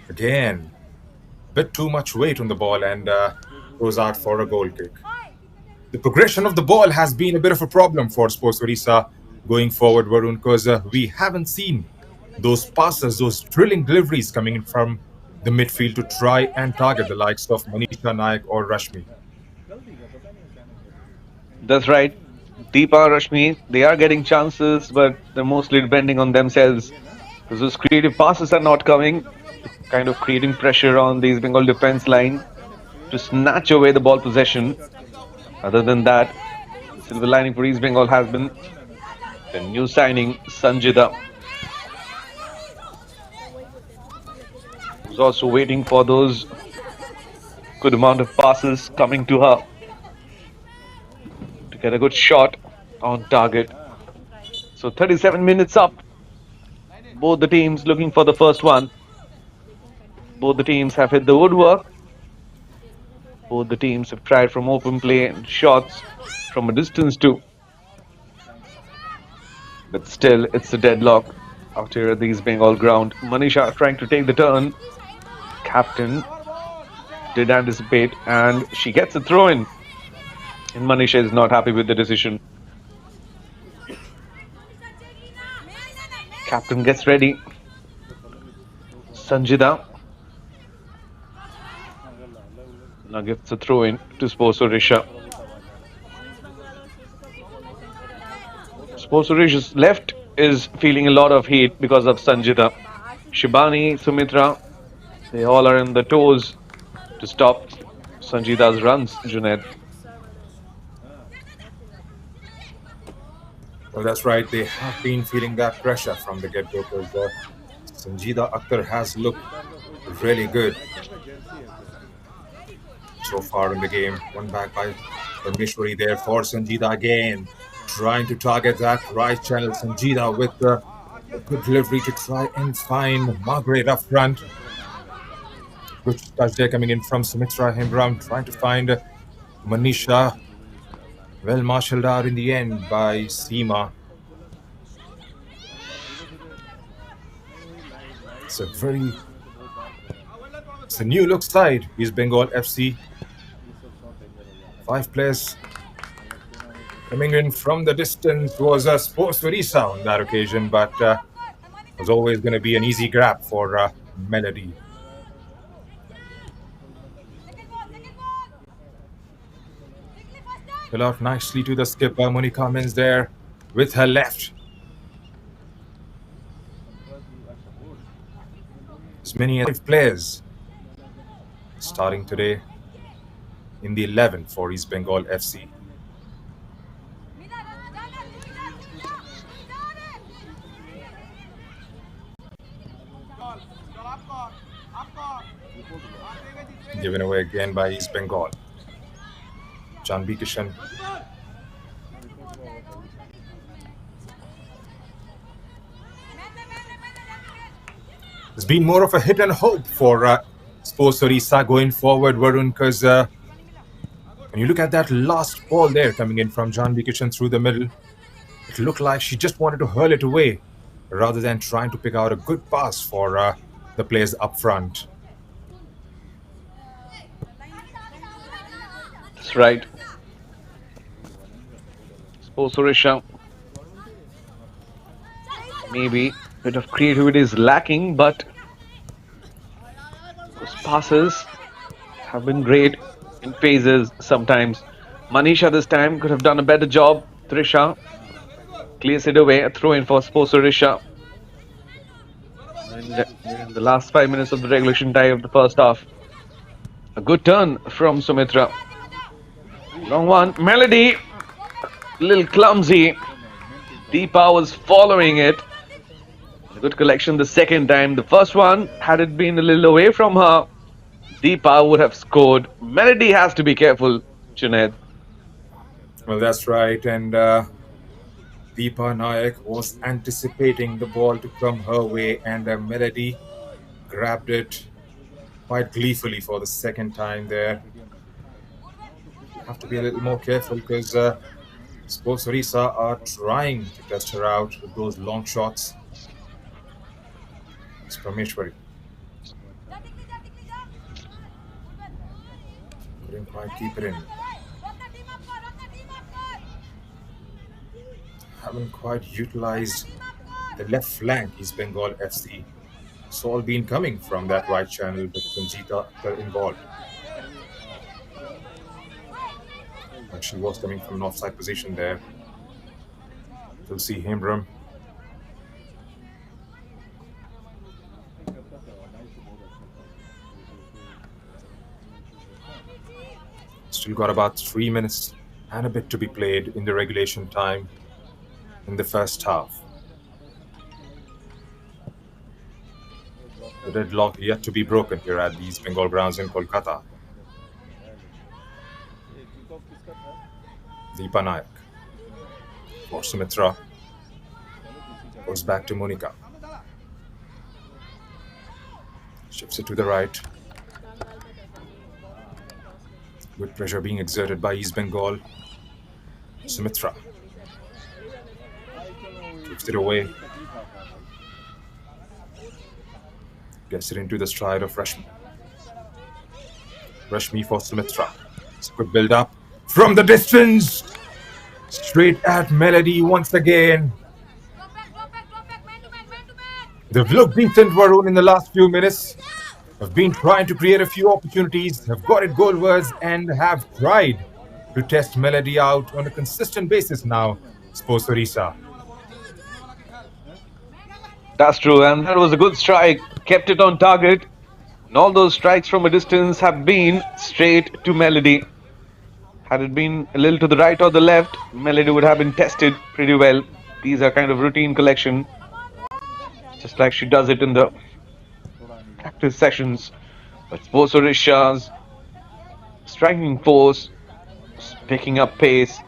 Again, bit too much weight on the ball and goes out for a goal kick. The progression of the ball has been a bit of a problem for Sports Odisha going forward, Varun, because we haven't seen those passes, those drilling deliveries coming in from the midfield to try and target the likes of Manisha Nayak or Rashmi. That's right. Deepa, Rashmi, they are getting chances, but they're mostly depending on themselves. Because those creative passes are not coming, kind of creating pressure on the East Bengal defense line to snatch away the ball possession. Other than that, the silver lining for East Bengal has been the new signing, Sanjida, who's also waiting for those good amount of passes coming to her to get a good shot on target. So 37 minutes up. Both the teams looking for the first one. Both the teams have hit the woodwork. Both the teams have tried from open play and shots from a distance too. But still, it's a deadlock out here at the East Bengal ground. Manisha trying to take the turn. Captain did anticipate, and she gets a throw in. And Manisha is not happy with the decision. Captain gets ready. Sanjida now gets a throw in to Sports Odisha. Sports Odisha's left is feeling a lot of heat because of Sanjida. Shibani, Sumitra They all are in the toes to stop Sanjita's runs, Junaid. Well, that's right. They have been feeling that pressure from the get-go because Sanjida Akhtar has looked really good so far in the game. One back by Parmeshwari there for Sanjida again, trying to target that right channel. Sanjida with a good delivery to try and find Margaret up front. Good touch there coming in from Sumitra Hembram, trying to find Manisha. Well marshaled out in the end by Seema. It's a new look side. East Bengal FC. 5 players coming in from the distance. Was a Sports Odisha on that occasion, but was always going to be an easy grab for Melody. Pull out nicely to the skipper. Monica Mins there with her left. As many as 5 players starting today in the 11 for East Bengal FC. Given away again by East Bengal. Janvi Kishan. It's been more of a hit and hope for Sports Odisha going forward, Varun, because when you look at that last ball there coming in from Janvi Kishan through the middle, it looked like she just wanted to hurl it away rather than trying to pick out a good pass for the players up front. That's right. Sports Odisha. Maybe a bit of creativity is lacking, but those passes have been great in phases sometimes. Manisha this time could have done a better job. Trisha clears it away. A throw in for Sports Odisha. In the last 5 minutes of the regulation time of the first half. A good turn from Sumitra. Long one. Melody. A little clumsy. Deepa was following it. A good collection the second time. The first one, had it been a little away from her, Deepa would have scored. Melody has to be careful, Junaid. Well, that's right. And Deepa Nayak was anticipating the ball to come her way, and Melody grabbed it quite gleefully for the second time there. Have to be a little more careful because Sports Odisha are trying to test her out with those long shots. It's Parmeshwari. Couldn't quite keep it in. Haven't quite utilized the left flank, East Bengal FC. It's all been coming from that right channel with Sanjita involved. And she was coming from an offside position there. Tulsi Hembram. Still got about 3 minutes and a bit to be played in the regulation time in the first half. The deadlock yet to be broken here at these Bengal grounds in Kolkata. Deepa Nayak for Sumitra. Goes back to Monica. Shifts it to the right. Good pressure being exerted by East Bengal. Sumitra. Keeps it away. Gets it into the stride of Rashmi. Rashmi for Sumitra. It's a good build up. From the distance! Straight at Melody once again. They've looked decent, Varun, in the last few minutes. Have been trying to create a few opportunities, have got it goalwards, and have tried to test Melody out on a consistent basis now, Sports Odisha. That's true, and that was a good strike. Kept it on target. And all those strikes from a distance have been straight to Melody. Had it been a little to the right or the left, Melody would have been tested pretty well. These are kind of routine collection, just like she does it in the practice sessions. But Sports Orisha's striking force, picking up pace,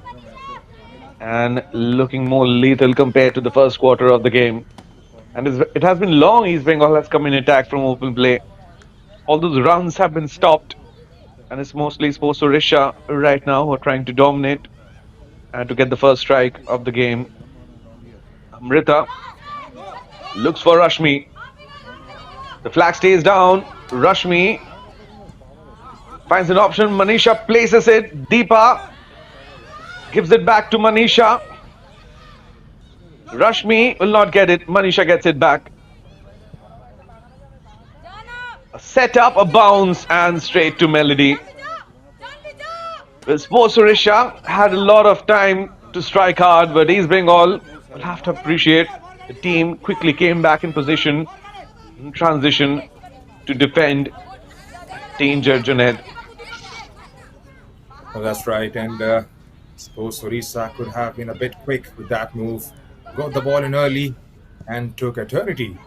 and looking more lethal compared to the first quarter of the game. And it has been long East Bengal has come in attack from open play. All those runs have been stopped, and it's mostly Sports Orisha right now who are trying to dominate and to get the first strike of the game. Amrita looks for Rashmi. The flag stays down. Rashmi finds an option. Manisha places it. Deepa gives it back to Manisha. Rashmi will not get it. Manisha gets it back. A set up, a bounce, and straight to Melody. Well, Sports Orisha had a lot of time to strike hard, but East Bengal will have to appreciate the team quickly came back in position in transition to defend danger Junaid. Well, that's right. And suppose Orissa could have been a bit quick with that move. Got the ball in early and took eternity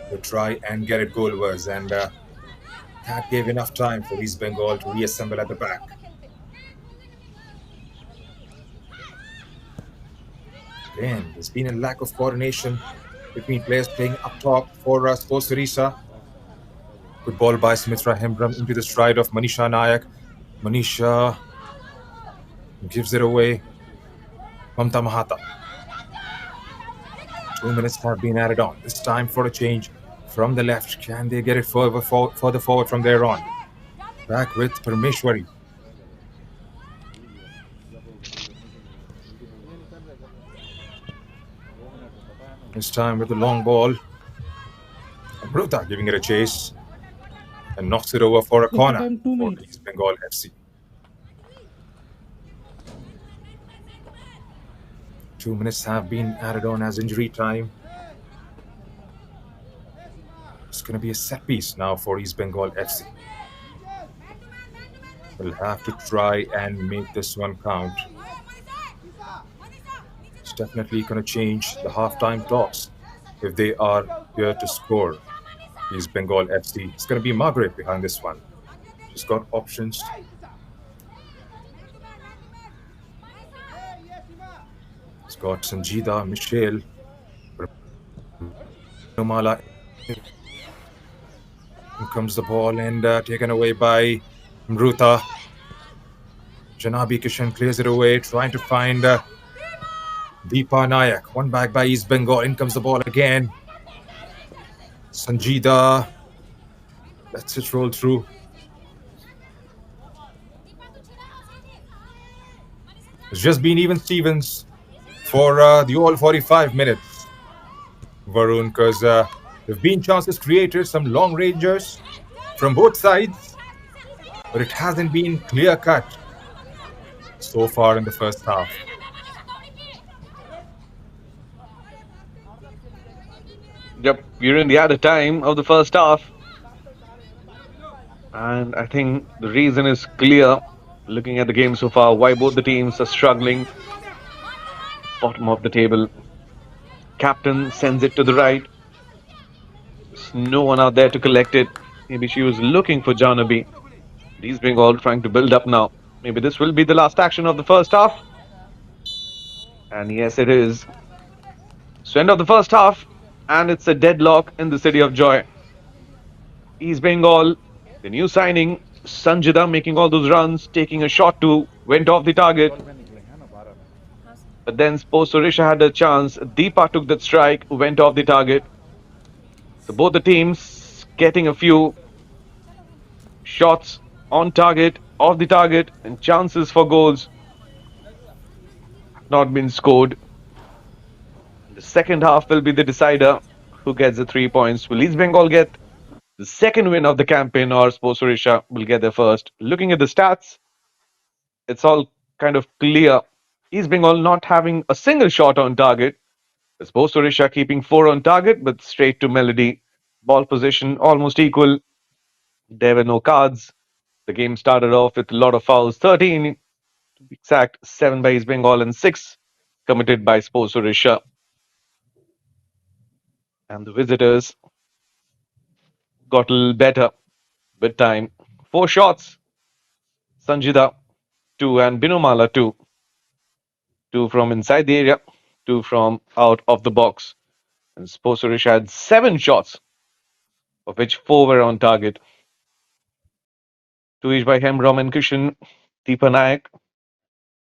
to try and get it goalwards. And that gave enough time for East Bengal to reassemble at the back. Again, there's been a lack of coordination between players playing up top for Sports Orissa. Good ball by Sumitra Hembram into the stride of Manisha Nayak. Manisha gives it away. Mamta Mahata. 2 minutes have been added on. This time for a change from the left. Can they get it further forward from there on? Back with Parmeshwari. This time with the long ball. Amruta giving it a chase and knocks it over for a corner for East Bengal FC. 2 minutes have been added on as injury time. It's going to be a set piece now for East Bengal FC. We'll have to try and make this one count. It's definitely going to change the halftime toss if they are here to score. East Bengal FC. It's going to be Margaret behind this one. She's got options. It's got Sanjida, Michelle, Nomala. Here comes the ball and taken away by Mruta. Janabi Kishan clears it away, trying to find Deepa Nayak. One back by East Bengal. In comes the ball again. Sanjida lets it roll through. It's just been even Stevens for the all 45 minutes, Varun, because there have been chances created, some long rangers from both sides, but it hasn't been clear cut so far in the first half. Yep, we're in the added time of the first half. And I think the reason is clear, looking at the game so far, why both the teams are struggling. Bottom of the table. Captain sends it to the right. There's no one out there to collect it. Maybe she was looking for Janabi. East Bengal trying to build up now. Maybe this will be the last action of the first half. And yes, it is. So end of the first half. And it's a deadlock in the city of Joy. East Bengal, the new signing, Sanjida making all those runs, taking a shot to, went off the target. But then Sports Orisha had a chance. Deepa took that strike, went off the target. So both the teams getting a few shots on target, off the target, and chances for goals have not been scored. The second half will be the decider who gets the 3 points. Will East Bengal get the second win of the campaign, or Sports Orisha will get their first? Looking at the stats, it's all kind of clear. East Bengal not having a single shot on target. Sports Orisha keeping 4 on target, but straight to Melody. Ball position almost equal. There were no cards. The game started off with a lot of fouls, 13 to be exact, 7 by East Bengal and 6 committed by Sports Odisha. And the visitors got a little better with time. 4 shots, Sanjida 2 and Binumala 2. 2 from inside the area, 2 from out of the box. And Sports Odisha had 7 shots, of which 4 were on target. 2 each by Hemrom and Kishan. Deepa Nayak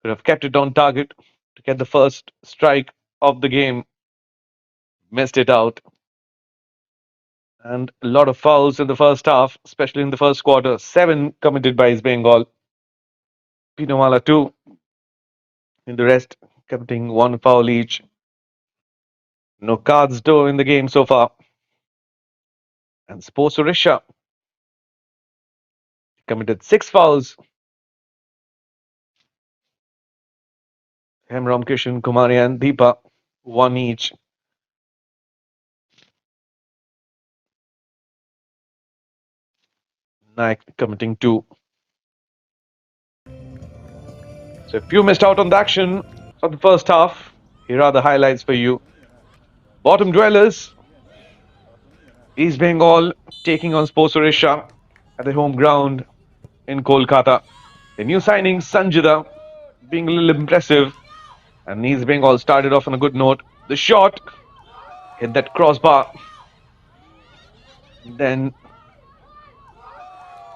could have kept it on target to get the first strike of the game, missed it out. And a lot of fouls in the first half, especially in the first quarter. 7 committed by East Bengal. Pinamala 2 in the rest, committing 1 foul each. No cards though in the game so far. And Sports Odisha committed 6 fouls. Hemram, Kishan, Kumari, and Deepa, 1 each. Naik committing 2. So if you missed out on the action of the first half, here are the highlights for you. Bottom dwellers, East Bengal taking on Sports Odisha at the home ground in Kolkata. The new signing, Sanjida, being a little impressive, and East Bengal started off on a good note. The shot hit that crossbar, then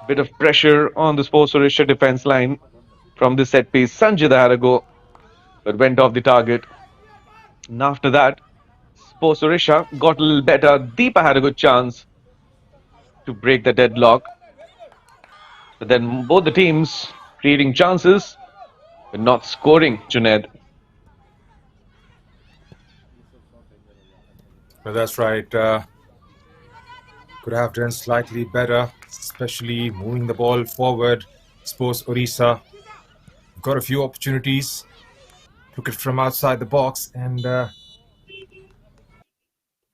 a bit of pressure on the Sports Odisha defense line from the set piece. Sanjida had a go, but went off the target. And after that, Sports Odisha got a little better. Deepa had a good chance to break the deadlock. But then both the teams creating chances but not scoring, Junaid. Well, that's right. Could have done slightly better, especially moving the ball forward. Sports Orissa got a few opportunities, took it from outside the box, and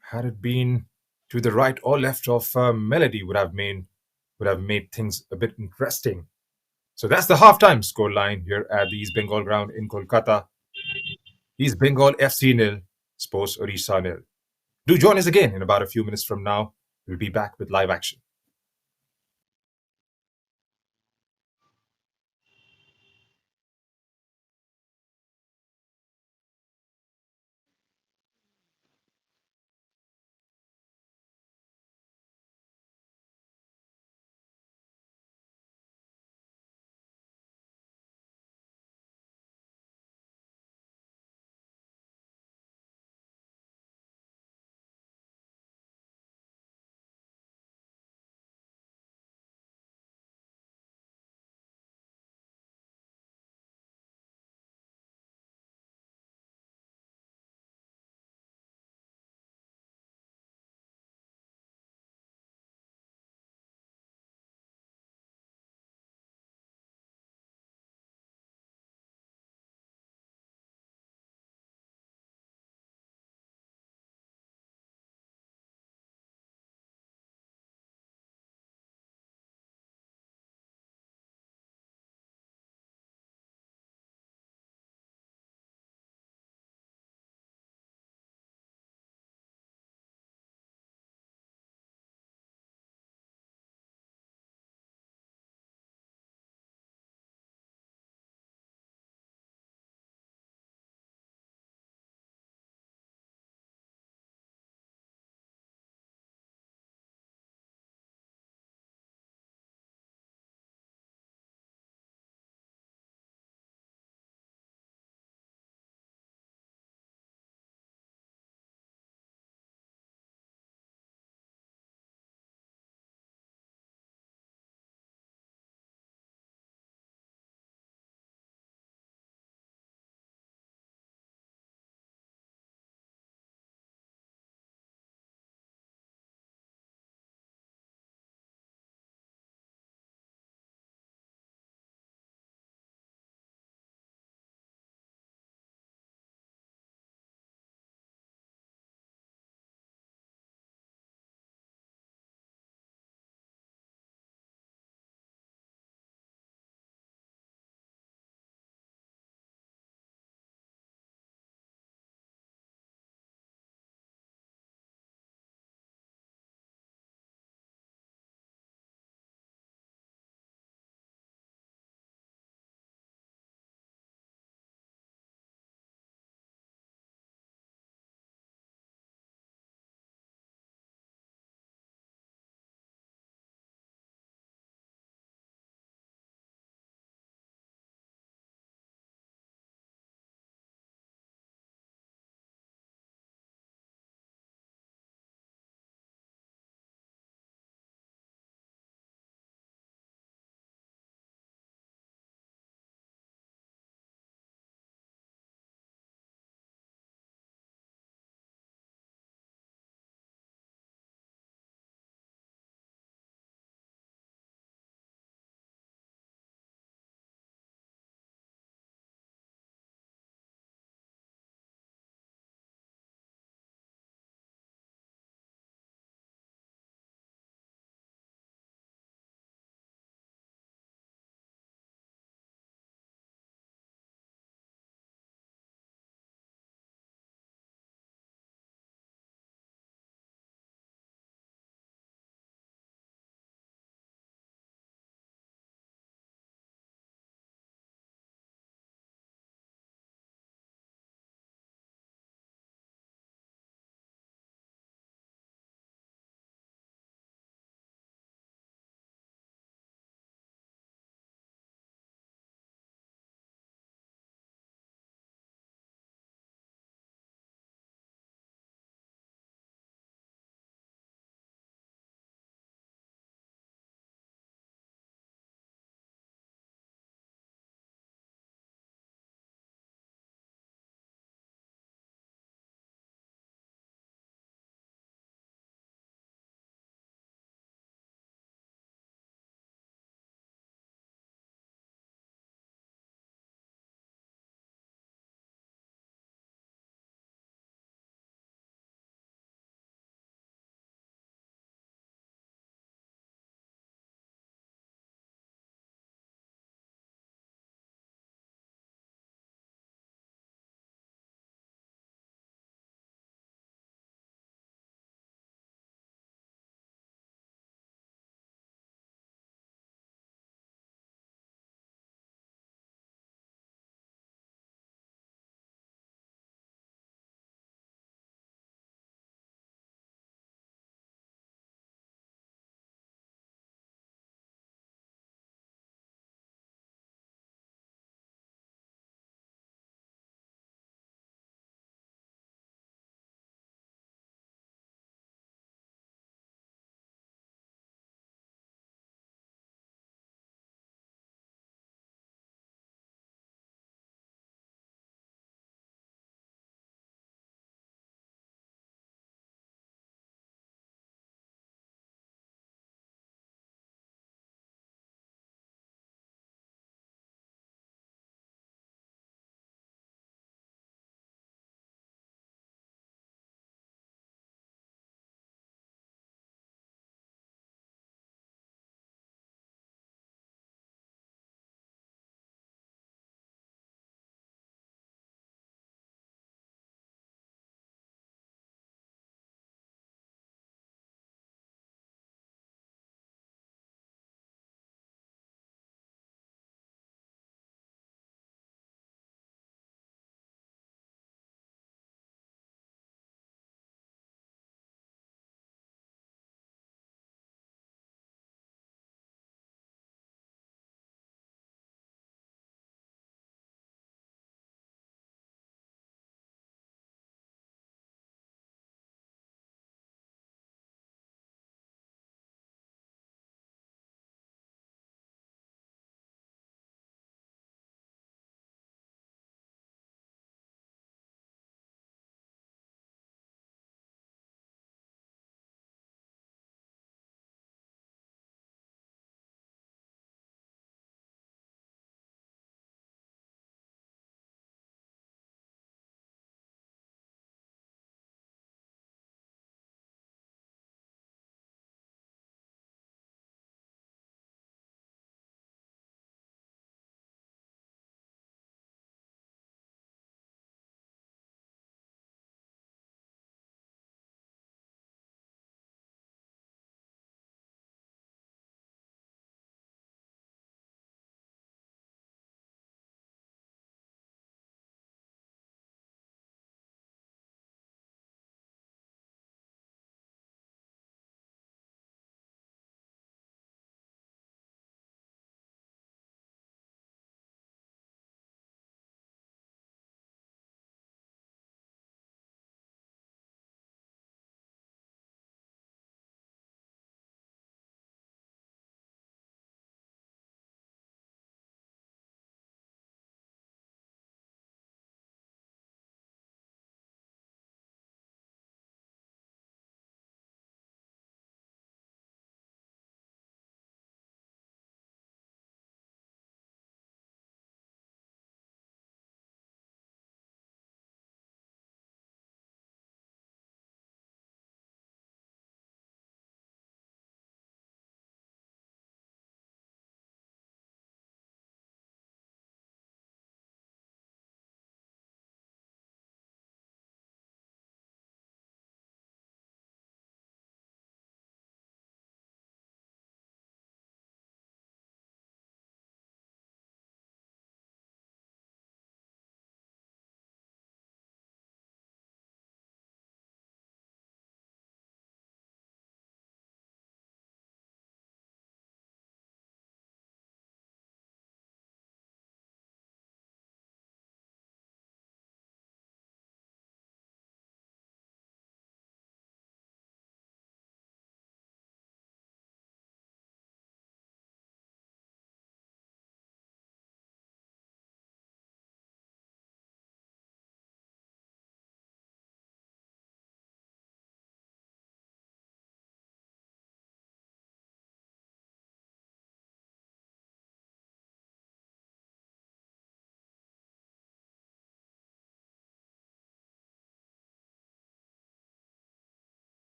had it been to the right or left of Melody, would have made things a bit interesting. So that's the halftime scoreline here at the East Bengal ground in Kolkata. East Bengal FC nil, Sports Orissa nil. Do join us again in about a few minutes from now. We'll be back with live action.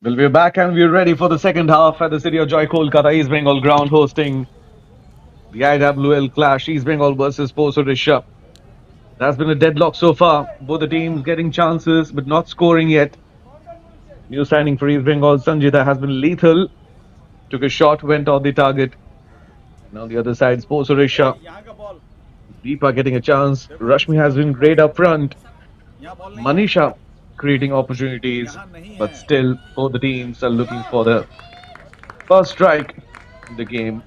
Well, we're back and we're ready for the second half at the City of Joy Kolkata East Bengal ground hosting the IWL clash East Bengal versus Sports Odisha. That's been a deadlock so far. Both the teams getting chances but not scoring yet. New signing for East Bengal, Sanjita, has been lethal. Took a shot, went on the target. And on the other side, Sports Odisha, यहाँ का ball Deepa getting a chance. Rashmi has been great up front. यहाँ ball नहीं है Manisha creating opportunities. यहाँ नहीं But है still, both the teams are looking for the first strike in the game.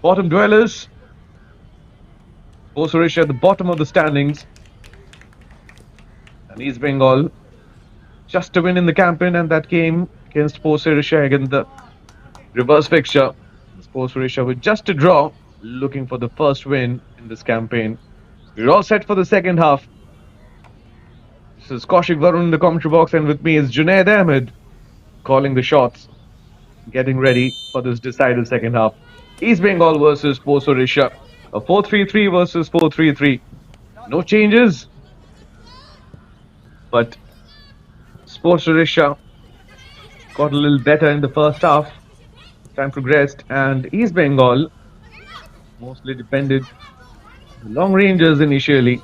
Bottom dwellers, Sports Odisha at the bottom of the standings. And East Bengal just to win in the campaign, and that came against Sports Odisha again the reverse fixture. Sports Odisha with just a draw, looking for the first win in this campaign. We're all set for the second half. This is Kaushik Varun in the commentary box, and with me is Junaid Ahmed calling the shots, getting ready for this decided second half. East Bengal versus Sports Odisha. A 4-3-3 versus 4-3-3. No changes, but Sports Odisha got a little better in the first half. Time progressed, and East Bengal mostly depended on the long ranges initially.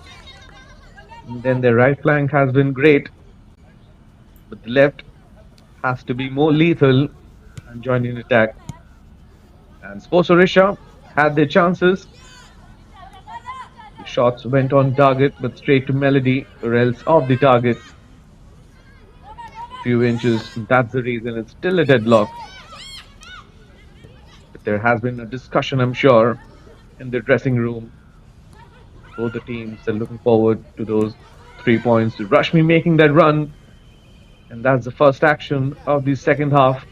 And then their right flank has been great, but the left has to be more lethal and join in attack. And Sports Odisha had their chances. The shots went on target, but straight to Melody, or else off the target. Few inches. That's the reason it's still a deadlock. But there has been a discussion, I'm sure, in the dressing room. Both the teams are looking forward to those 3 points. Rashmi making that run, and that's the first action of the second half.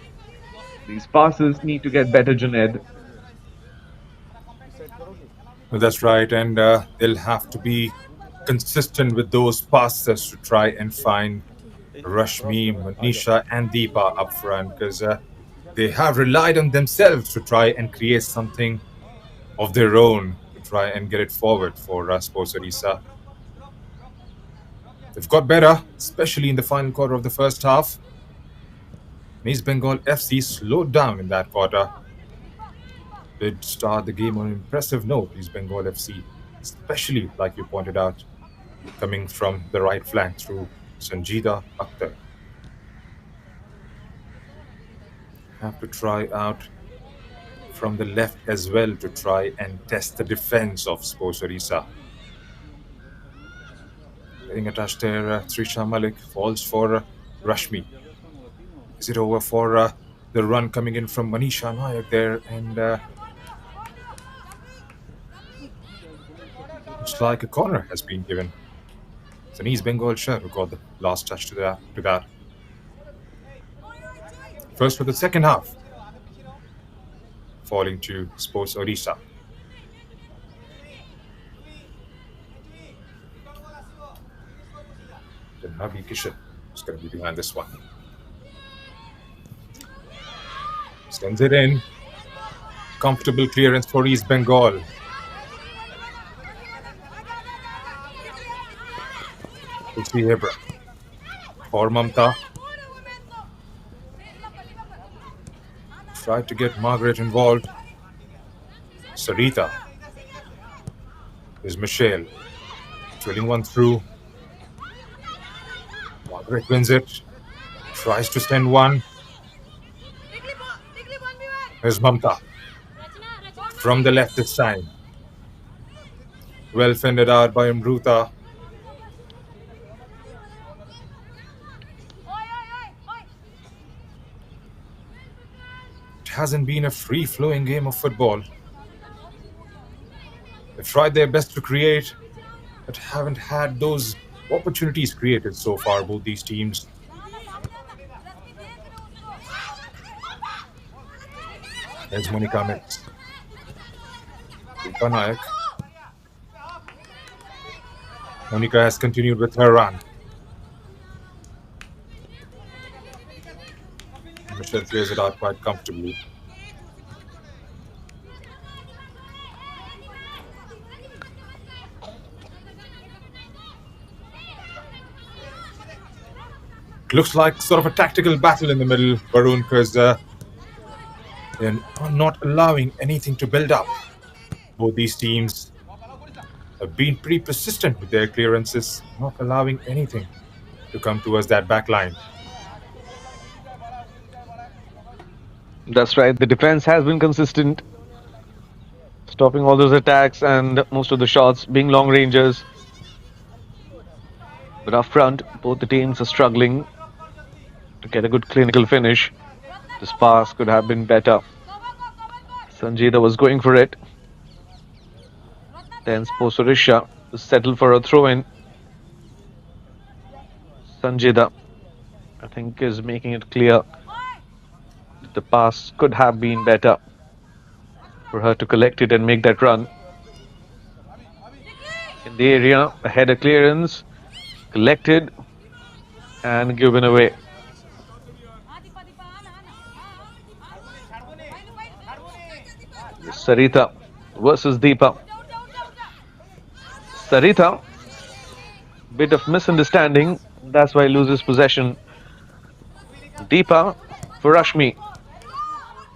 These passes need to get better, Junaid. Well, that's right, and they'll have to be consistent with those passes to try and find Rashmi, Manisha, and Deepa up front because they have relied on themselves to try and create something of their own to try and get it forward for Sports Odisha. They've got better, especially in the final quarter of the first half. East Bengal FC slowed down in that quarter. Did start the game on an impressive note, East Bengal FC, especially, like you pointed out, coming from the right flank through Sanjida Akhtar. Have to try out from the left as well to try and test the defense of Sports Odisha. Getting attached there, Trisha Malik falls for Rashmi. Is it over for the run coming in from Manisha Nayak there? And looks like a corner has been given. It's an East Bengal shirt who got the last touch to that. First for the second half, falling to Sports Odisha. Then Navi Kishan is going to be behind this one. Sends it in. Comfortable clearance for East Bengal. Tulsi Hebra for Mamta. Tried to get Margaret involved. Sarita. Is Michelle. Drilling one through. Margaret wins it. Tries to send one. Here's Mamta. From the left this time. Well fended out by Amruta. It hasn't been a free-flowing game of football. They've tried their best to create, but haven't had those opportunities created so far, both these teams. There's Monica Metz. Deepa Nayak. Monica has continued with her run. Michelle clears it out quite comfortably. looks like sort of a tactical battle in the middle, Varun, because they're not allowing anything to build up. Both these teams have been pretty persistent with their clearances, not allowing anything to come towards that back line. That's right. The defense has been consistent, stopping all those attacks and most of the shots being long ranges. But up front, both the teams are struggling to get a good clinical finish. This pass could have been better. Sanjita was going for it. Then Sports Odisha to settle for a throw in. Sanjita, I think, is making it clear that the pass could have been better for her to collect it and make that run. In the area, a header clearance, collected and given away. Sarita versus Deepa. Sarita, bit of misunderstanding. That's why he loses possession. Deepa for Rashmi.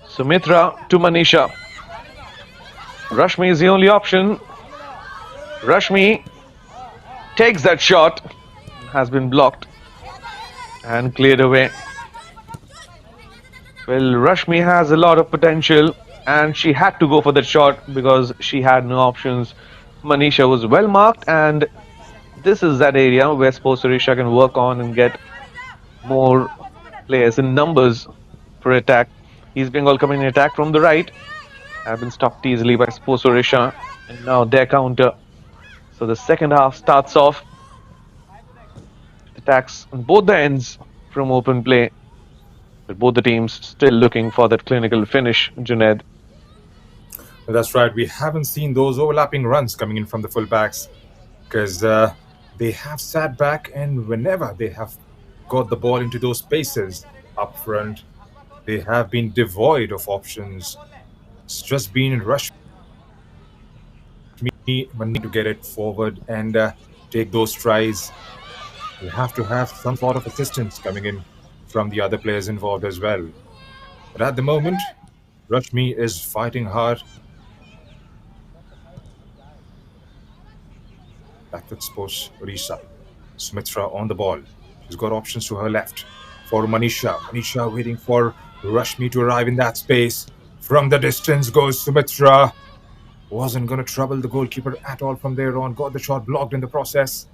Sumitra to Manisha. Rashmi is the only option. Rashmi takes that shot. Has been blocked and cleared away. Well, Rashmi has a lot of potential and she had to go for that shot because she had no options. Manisha was well marked, and this is that area where Sports Odisha can work on and get more players in numbers for attack. East Bengal coming in attack from the right, have been stopped easily by Sports Odisha, and now their counter. So the second half starts off. Attacks on both the ends from open play, but both the teams still looking for that clinical finish, Junaid. That's right. We haven't seen those overlapping runs coming in from the fullbacks because they have sat back, and whenever they have got the ball into those spaces up front, they have been devoid of options. It's just been rush me to get it forward and take those tries. You have to have some sort of assistance coming in from the other players involved as well. But at the moment, Rashmi is fighting hard. Back to Sports Odisha. Sumitra on the ball. She's got options to her left for Manisha. Manisha waiting for Rashmi to arrive in that space. From the distance goes Sumitra. Wasn't going to trouble the goalkeeper at all from there on. Got the shot blocked in the process.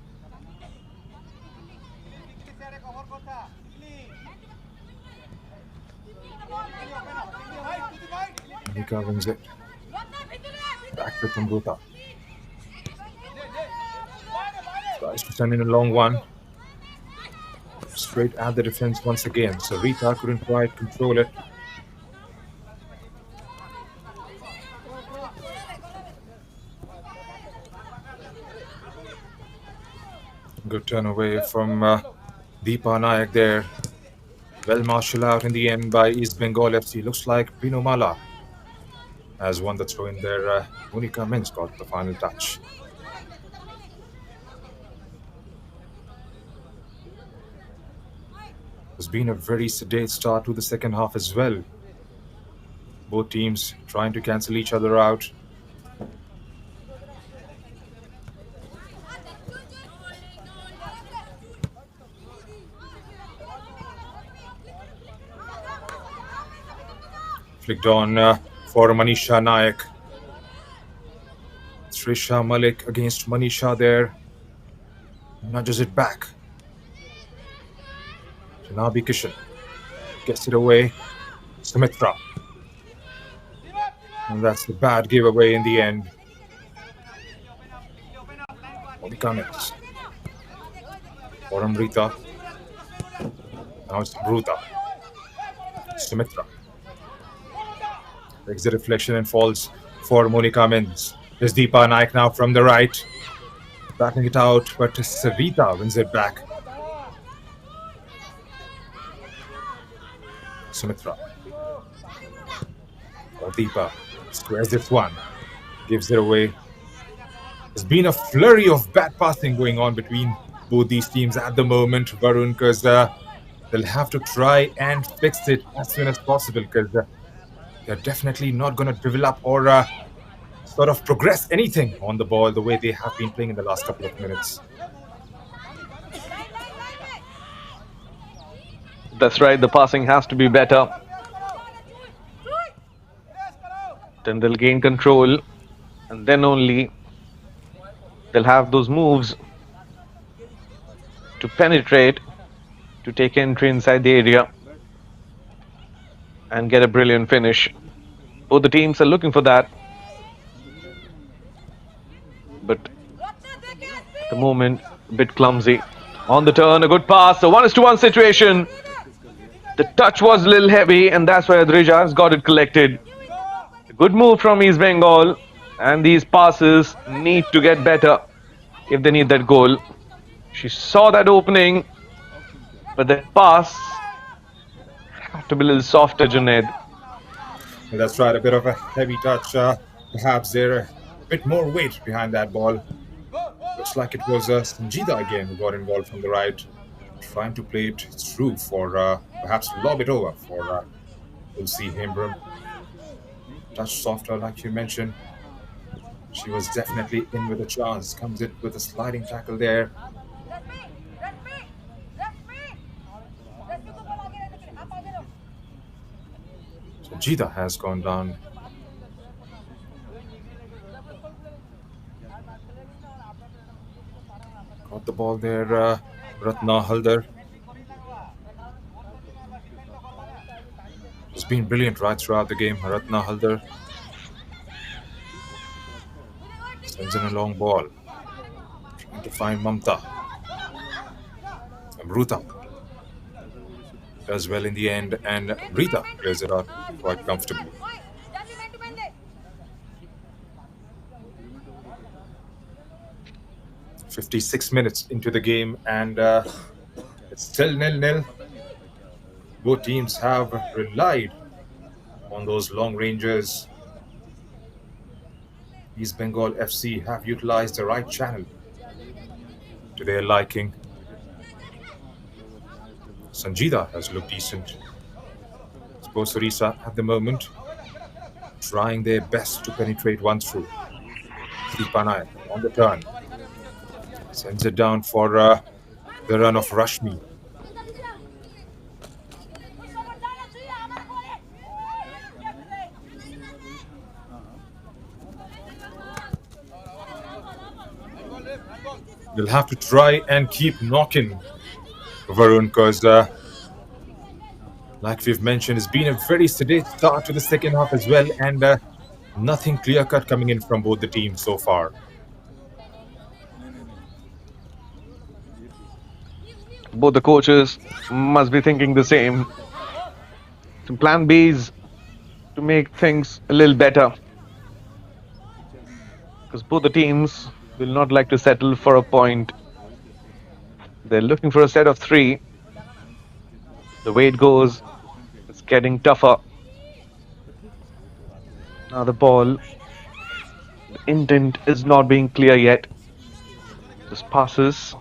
Monica wins it. Back to Tambuta. Tries to send in a long one. Straight at the defense once again. So Rita couldn't quite control it. Good turn away from Deepa Nayak there. Well marshaled out in the end by East Bengal FC. Looks like Pinomala has won the throw in there. Monica Mins got the final touch. It's been a very sedate start to the second half as well. Both teams trying to cancel each other out. Flicked on for Manisha Nayak. Trisha Malik against Manisha there. Nudges it back. Janabi Kishan gets it away. Sumitra. And that's the bad giveaway in the end. Monica Mins. For Amrita. Now it's Bruta. Sumitra. Takes the reflection and falls for Monica Mins. There's Deepa Naik now from the right. Backing it out, but Sarita wins it back. Sumitra. Or Deepa. Squares this one. Gives it away. There's been a flurry of bad passing going on between both these teams at the moment, Varun, because they'll have to try and fix it as soon as possible, because they're definitely not going to develop or sort of progress anything on the ball the way they have been playing in the last couple of minutes. That's right, the passing has to be better. Then they'll gain control, and then only they'll have those moves to penetrate, to take entry inside the area, and get a brilliant finish. Both the teams are looking for that. But at the moment, a bit clumsy. On the turn, a good pass. A 1-1 situation. The touch was a little heavy, and that's why Adrija has got it collected. A good move from East Bengal, and these passes need to get better if they need that goal. She saw that opening, but the pass have to be a little softer, Junaid. That's right, a bit of a heavy touch. Perhaps there a bit more weight behind that ball. Looks like it was Sanjida again who got involved from the right, trying to play it through for perhaps lob it over for Ulsi Hembram. Touch softer, like you mentioned. She was definitely in with a chance. Comes in with a sliding tackle there. Sanjida has gone down. Got the ball there, Ratna Haldar. She's been brilliant right throughout the game, Ratna Haldar. Sends in a long ball. Trying to find Mamta. Amruta does well in the end, and Rita plays it out quite comfortably. "56 minutes into the game, and it's still 0-0. Both teams have relied on those long ranges. East Bengal FC have utilized the right channel to their liking. Sanjida has looked decent. Sports Orissa at the moment trying their best to penetrate one through. Sripanay on the turn. Sends it down for the run of Rashmi. They'll have to try and keep knocking, Varun, because like we've mentioned, it's been a very sedate start to the second half as well, and nothing clear-cut coming in from both the teams so far. Both the coaches must be thinking the same. Some plan Bs to make things a little better. Because both the teams will not like to settle for a point. They're looking for a set of 3. The way it goes, it's getting tougher. Now the ball, the intent is not being clear yet. Just passes,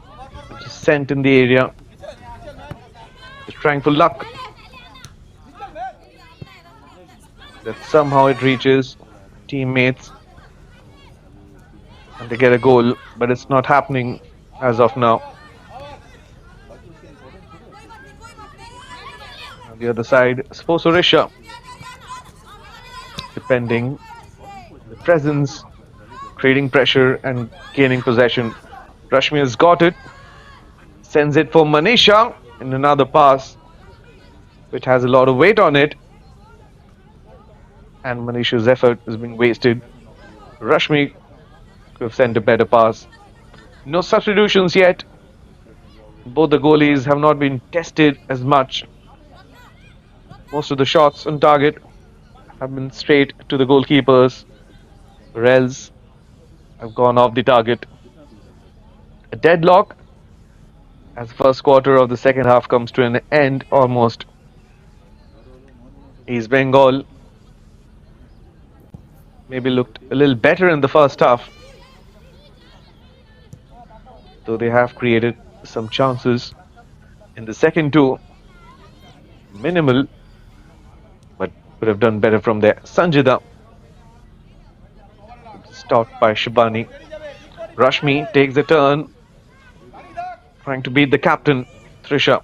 just sent in the area. Just trying for luck. That somehow it reaches teammates and they get a goal, but it's not happening as of now. On the other side, Sports Orissa, depending on the presence, creating pressure and gaining possession. Rashmi has got it, sends it for Manisha in another pass, which has a lot of weight on it, and Manisha's effort is being wasted. Rashmi could have sent a better pass. No substitutions yet. Both the goalies have not been tested as much. Most of the shots on target have been straight to the goalkeepers. Rels have gone off the target. A deadlock as the first quarter of the second half comes to an end almost. East Bengal maybe looked a little better in the first half, though they have created some chances in the second two. minimal, but could have done better from there. Sanjida stopped by Shibani. Rashmi takes a turn, trying to beat the captain, Trisha.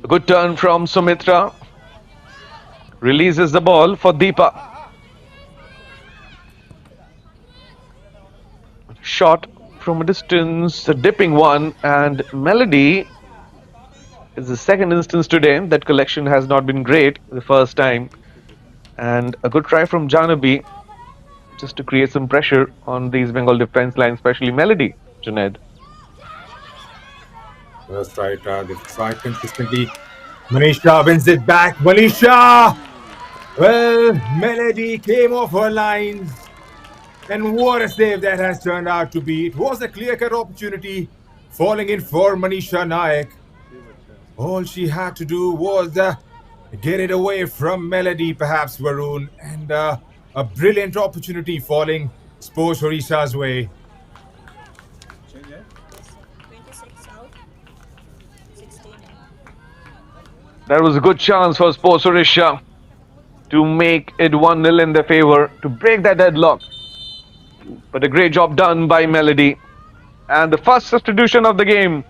A good turn from Sumitra. Releases the ball for Deepa. Shot from a distance, a dipping one, and Melody is the second instance today. That collection has not been great the first time. And a good try from Janabi just to create some pressure on these Bengal defense line, especially Melody, Junaid. That's right. They've tried consistently. Manisha wins it back. Manisha! Well, Melody came off her lines. And what a save that has turned out to be. It was a clear-cut opportunity falling in for Manisha Nayak. All she had to do was get it away from Melody, perhaps, Varun. And a brilliant opportunity falling Sports Odisha's way. That was a good chance for Sports Odisha to make it 1-0 in their favor, to break that deadlock. But a great job done by Melody. And the first substitution of the game.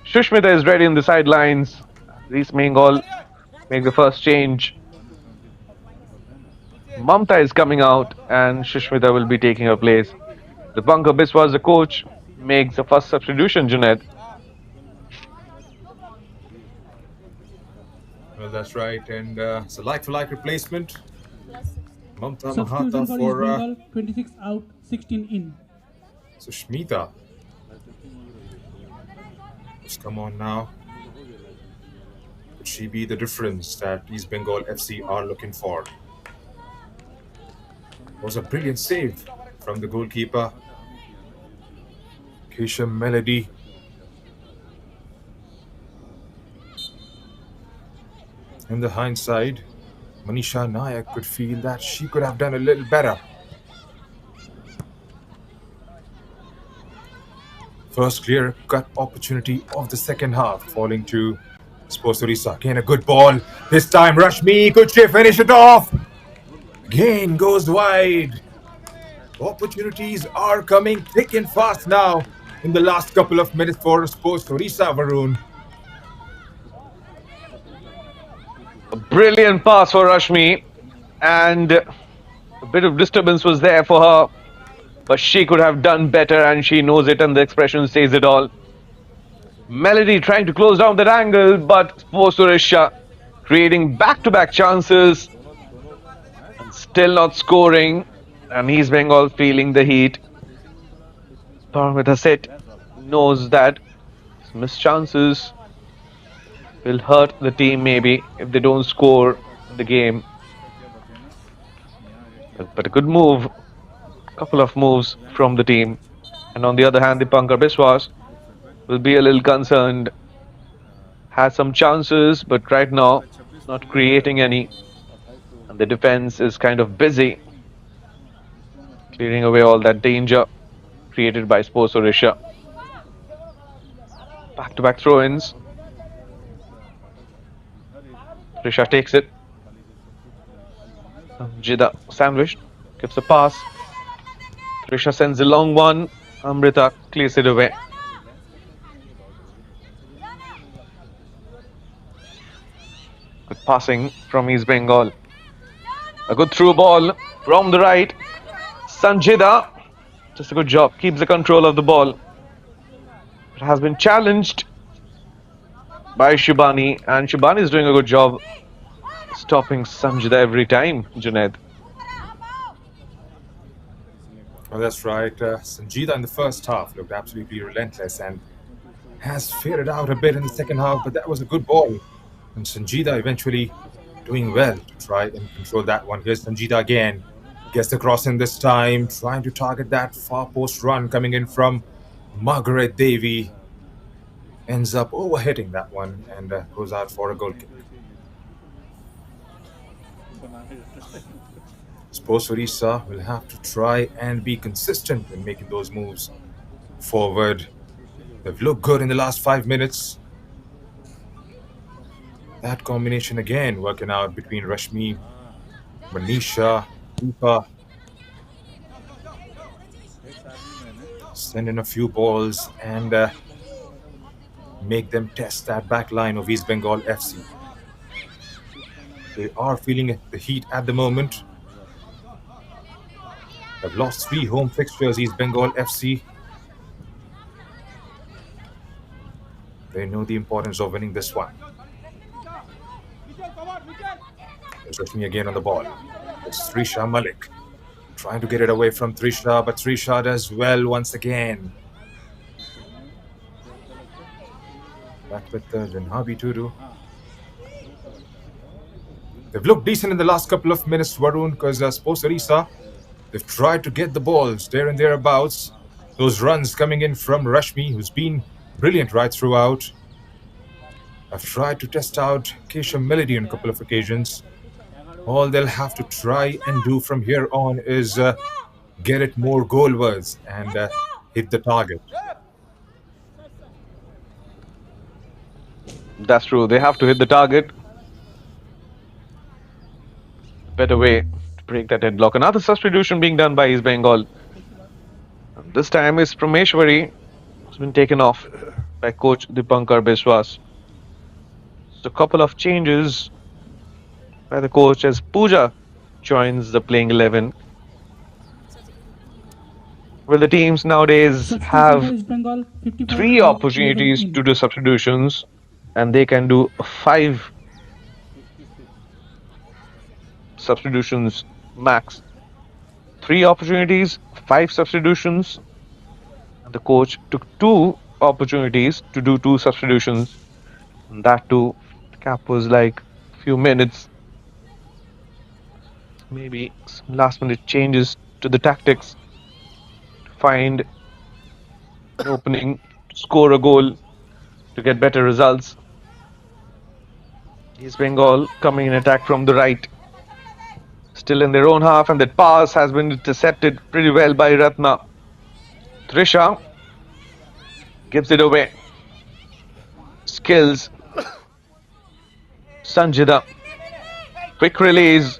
Shushmita is ready in the sidelines. Reese Bengal make the first change. Mamta is coming out and Shushmita will be taking her place. The Bunker Biswas, the coach, makes the first substitution, Junaid. Well, that's right. And it's a like-for-like replacement. Mamta Substitution Mahata for East for Bengal, 26 out, 16 in. Sushmita. Just come on now. Could she be the difference that East Bengal FC are looking for? It was a brilliant save from the goalkeeper, Kesha Melody. In the hindsight, Manisha Nayak could feel that she could have done a little better. First clear-cut opportunity of the second half, falling to Sports Odisha. Again, a good ball. This time, Rashmi, could she finish it off? Again, goes wide. Opportunities are coming thick and fast now in the last couple of minutes for Sports Odisha, Varun. A brilliant pass for Rashmi, and a bit of disturbance was there for her, but she could have done better and she knows it, and the expression says it all. Melody trying to close down that angle, but Sports Odisha creating back-to-back chances and still not scoring, and East Bengal feeling the heat. Paramita Set knows that missed chances will hurt the team maybe if they don't score the game. But a good move, couple of moves from the team. And on the other hand, the Pankar Biswas will be a little concerned. Has some chances, but right now not creating any. And the defense is kind of busy clearing away all that danger created by Sports Odisha. Back-to-back throw-ins. Risha takes it. Jida sandwiched, gives a pass. Risha sends a long one. Amrita clears it away. Good passing from East Bengal. A good through ball from the right. Sanjida, just a good job, keeps the control of the ball. It has been challenged by Shibani, and Shibani is doing a good job stopping Sanjida every time, Junaid. Well, that's right. Sanjida in the first half looked absolutely relentless and has faded out a bit in the second half, but that was a good ball. And Sanjida eventually doing well to try and control that one. Here's Sanjida again. Gets the cross in this time, trying to target that far post run coming in from Margaret Devi. Ends up overhitting that one and goes out for a goal kick. Sports Odisha will have to try and be consistent in making those moves forward. They've looked good in the last 5 minutes. That combination again working out between Rashmi, Manisha, Deepa. Send in a few balls and make them test that back line of East Bengal FC. They are feeling the heat at the moment. They've lost 3 home fixtures, East Bengal FC. They know the importance of winning this one. There's Rashmi again on the ball. It's Trisha Malik. Trying to get it away from Trisha, but Trisha does well once again. Back with Janhabi Turu. They've looked decent in the last couple of minutes, Varun, because Sports Orissa, they've tried to get the balls there and thereabouts. Those runs coming in from Rashmi, who's been brilliant right throughout. I've tried to test out Kesha Melody on a couple of occasions. All they'll have to try and do from here on is get it more goalwards and hit the target. That's true. They have to hit the target. Better way to break that headlock. Another substitution being done by East Bengal. And this time is Prameshwari, who's been taken off by coach Dipankar Biswas. So a couple of changes by the coach as Pooja joins the playing 11. Well, the teams nowadays Substitution for have East Bengal, 54 3 out, opportunities 11 to in. do substitutions, and they can do 5 substitutions max. 3 opportunities, 5 substitutions. And the coach took 2 opportunities to do 2 substitutions. And that too, the cap was like a few minutes. Maybe some last minute changes to the tactics to find an opening to score a goal to get better results. East Bengal coming in attack from the right. Still in their own half, and that pass has been intercepted pretty well by Ratna. Trisha gives it away. Skills. Sanjida. Quick release.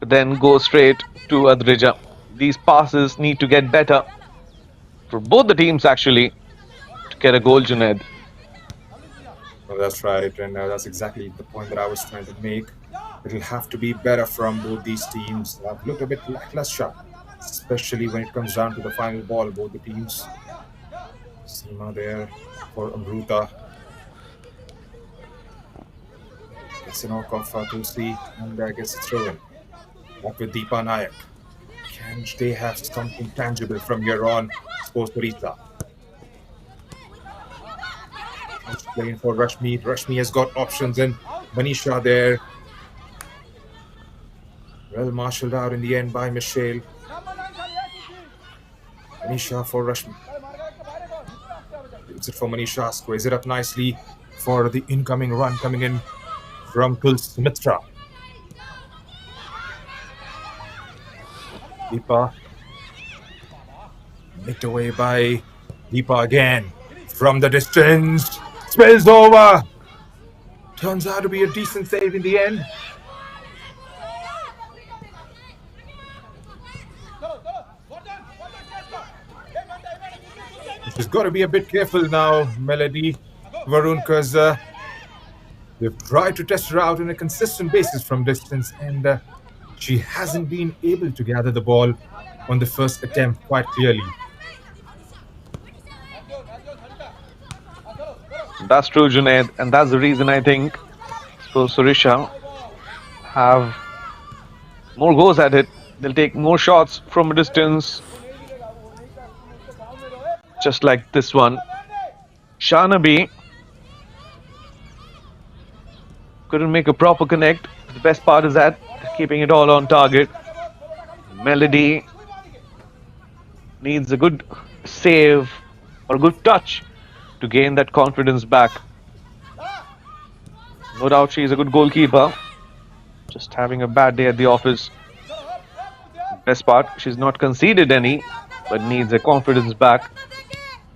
Then go straight to Adrija. These passes need to get better for both the teams actually to get a goal, Junaid. Well, that's right, and that's exactly the point that I was trying to make. It'll have to be better from both these teams. I've looked a bit lackluster, especially when it comes down to the final ball. Both the teams. Seema there for Amruta. It's an knock off Tulsi, and I guess it's thrown. Back with Deepa Nayak. Can they have something tangible from here on? Sports Orissa. Playing for Rashmi. Rashmi has got options, and Manisha there. Well marshaled out in the end by Michelle. Manisha for Rashmi. It's it for Manisha. Squares it up nicely for the incoming run coming in from Tulsi Mitra. Deepa. Nicked away by Deepa again. From the distance. Spills over. Turns out to be a decent save in the end. She's got to be a bit careful now, Melody, Varun, because they've tried to test her out on a consistent basis from distance, and she hasn't been able to gather the ball on the first attempt quite clearly. That's true, Junaid, and that's the reason I think Surisha have more goes at it. They'll take more shots from a distance, just like this one. Shanabi couldn't make a proper connect. The best part is that keeping it all on target. Melody needs a good save or good touch to gain that confidence back. No doubt she's a good goalkeeper. Just having a bad day at the office. Best part, she's not conceded any, but needs a confidence back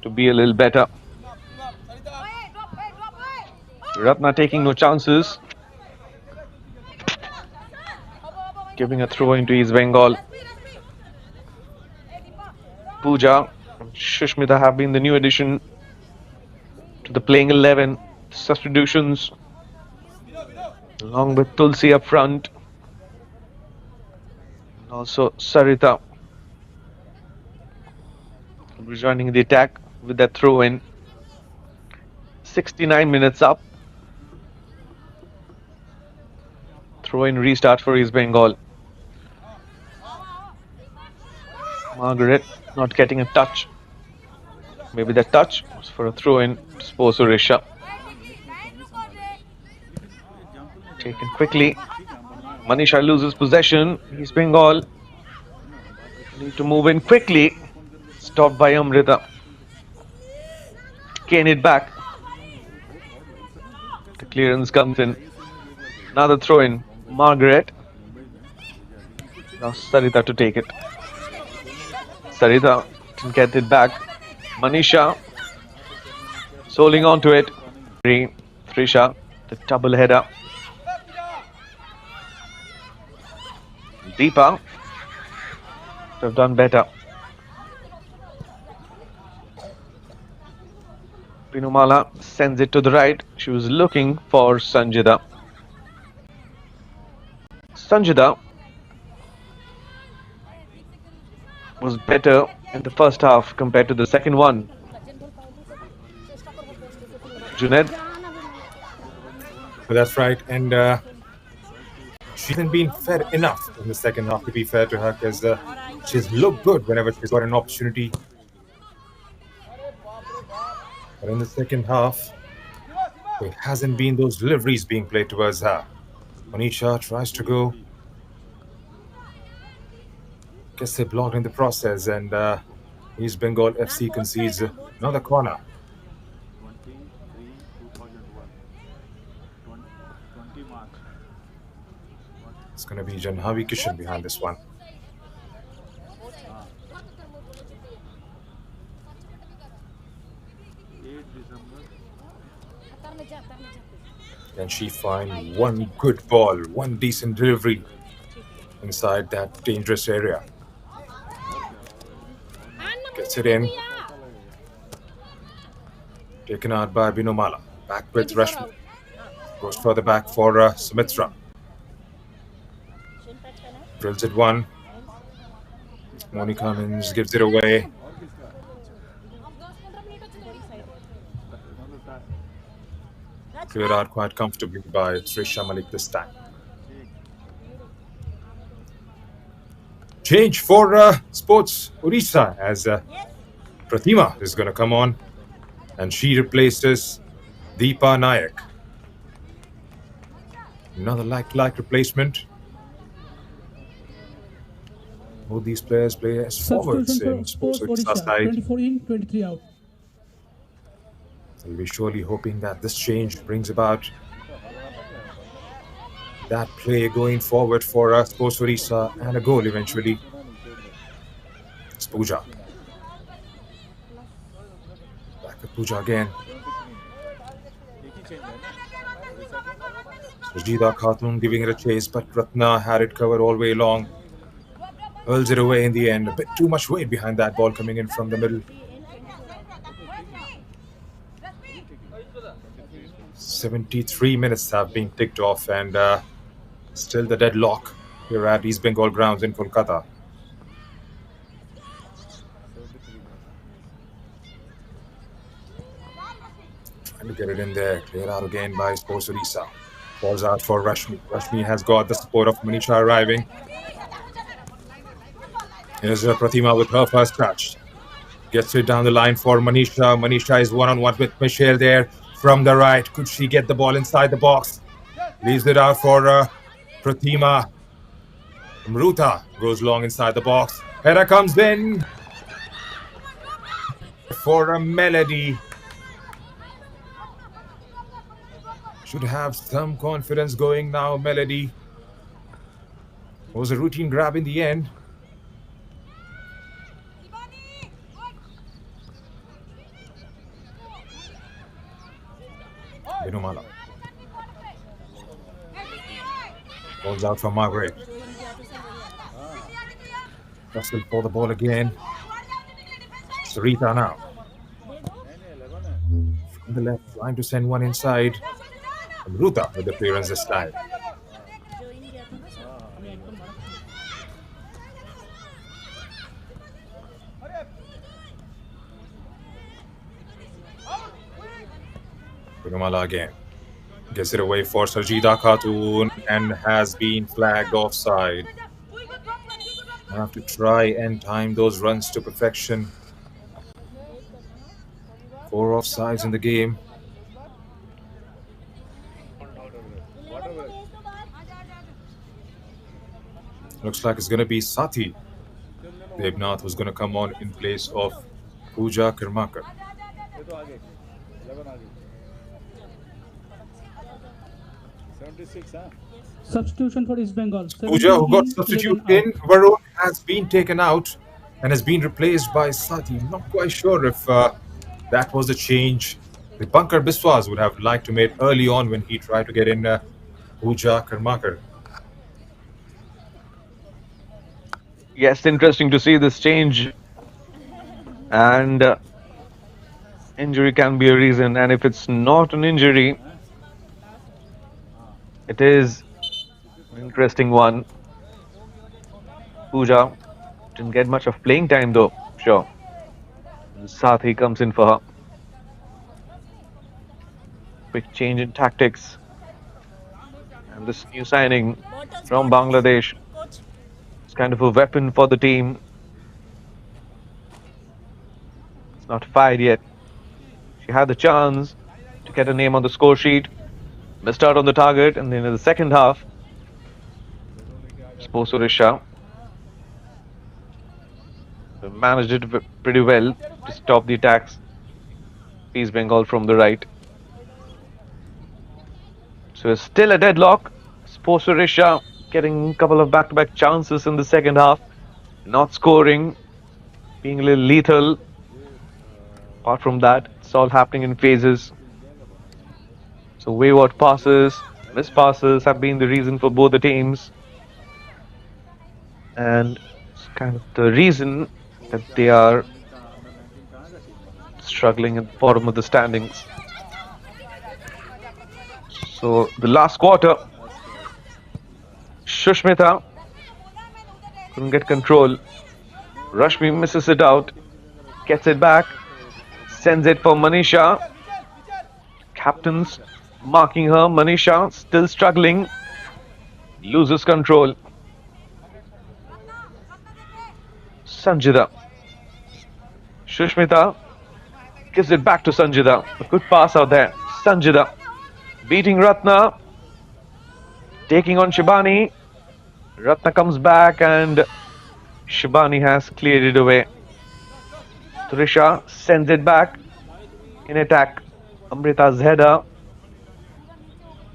to be a little better. Ratna taking no chances. Giving a throw into East Bengal. Pooja and Shushmita have been the new addition to the playing 11. Substitutions along with Tulsi up front. And also Sarita rejoining the attack with that throw in. 69 minutes up. Throw in restart for East Bengal. Margaret not getting a touch. Maybe that touch was for a throw in to Sports Odisha. Taken quickly. Manisha loses possession. East Bengal need to move in quickly. Stopped by Amrita. Gain it back. The clearance comes in. Another throw in. Margaret. Now Sarita to take it. Sarita can get it back. Manisha holding on to it. Trisha, the double header. Deepa have done better. Pinumala sends it to the right. She was looking for Sanjida. Sanjida was better in the first half compared to the second one. Junaid. Well, that's right. And she hasn't been fed enough in the second half, to be fair to her, because she's looked good whenever she's got an opportunity. But in the second half, there hasn't been those deliveries being played towards her. Manisha tries to go. Gets it blocked in the process, and East Bengal FC concedes another corner. It's going to be Janhavi Kishan behind this one. Can she find one good ball, one decent delivery inside that dangerous area? Gets it in. Taken out by Binomala. Back with Rashmi. Goes further back for Sumitra. Drills it one. Moni Cummins gives it away. Cleared out quite comfortably by Trisha Malik this time. Change for Sports Odisha as Pratima is going to come on, and she replaces Deepa Nayak. Another like replacement. Both these players play as forwards in Sports Odisha side. 24 in, 23 out. We'll be surely hoping that this change brings about that play going forward for Sports Odisha and a goal eventually. It's Pooja. Back with Pooja again. Sajida Khatun giving it a chase, but Ratna had it covered all the way long. Hurls it away in the end. A bit too much weight behind that ball coming in from the middle. 73 minutes have been ticked off, and still the deadlock here at East Bengal grounds in Kolkata. Trying to get it in there. Cleared out again by Sports Odisha. Falls out for Rashmi. Rashmi has got the support of Manisha arriving. Here's Pratima with her first touch. Gets it down the line for Manisha. Manisha is one-on-one with Michelle there from the right. Could she get the ball inside the box? Leaves it out for Pratima. Mruta goes long inside the box. Header comes in for a Melody. Should have some confidence going now, Melody. It was a routine grab in the end. Binomala. Balls out from Margaret. Russell for the ball again. Sarita now. From the left, trying to send one inside. Ruta with the clearance this time. Gurumala again. Gets it away for Sarjida Khatun and has been flagged offside. I have to try and time those runs to perfection. 4 offsides in the game. Looks like it's going to be Sati Devnath who's going to come on in place of Pooja Kirmakar. ये तो आगे 11 आगे 76 हाँ Substitution for East Bengal. Pooja, who 17 got in, substitute 11 out. in, Varun has been taken out and has been replaced by Sati. Not quite sure if that was the change the Pankaj Biswas would have liked to make early on when he tried to get in Pooja Kirmakar. Yes, interesting to see this change. And injury can be a reason. And if it's not an injury, it is an interesting one. Pooja didn't get much of playing time though, sure. Sathi comes in for her. Quick change in tactics. And this new signing from Bangladesh is kind of a weapon for the team. It's not fired yet. She had the chance to get a name on the score sheet. Missed out on the target, and then in the second half, Sports Odisha managed it pretty well to stop the attacks. East Bengal from the right. So it's still a deadlock. Sports Odisha getting a couple of back-to-back chances in the second half, not scoring, being a little lethal. Apart from that, it's all happening in phases. So wayward passes, missed passes have been the reason for both the teams. And it's kind of the reason that they are struggling at the bottom of the standings. So the last quarter, Shushmita couldn't get control. Rashmi misses it out, gets it back, sends it for Manisha. Captain's marking her. Manisha still struggling, loses control. Sanjida. Shushmita gives it back to Sanjida. A good pass out there. Sanjida beating Ratna, taking on Shibani. Ratna comes back and Shibani has cleared it away. Trisha sends it back in attack. Amrita's header.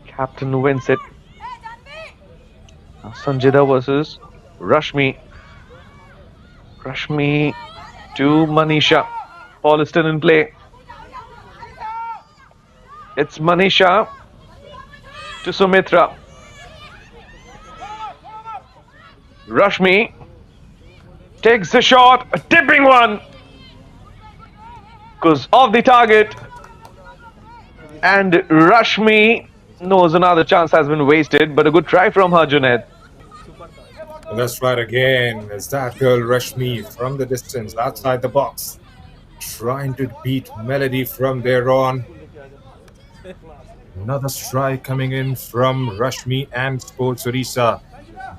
Captain wins it. Now Sanjida versus Rashmi. Rashmi to Manisha. Ball is still in play. It's Manisha to Sumitra. Rashmi takes the shot, a tipping one. Goes off the target. And Rashmi knows another chance has been wasted, but a good try from her, Junaid. Let's try it again. Is that girl Rashmi from the distance, outside the box, trying to beat Melody from there on. Another strike coming in from Rashmi and Sports Odisha.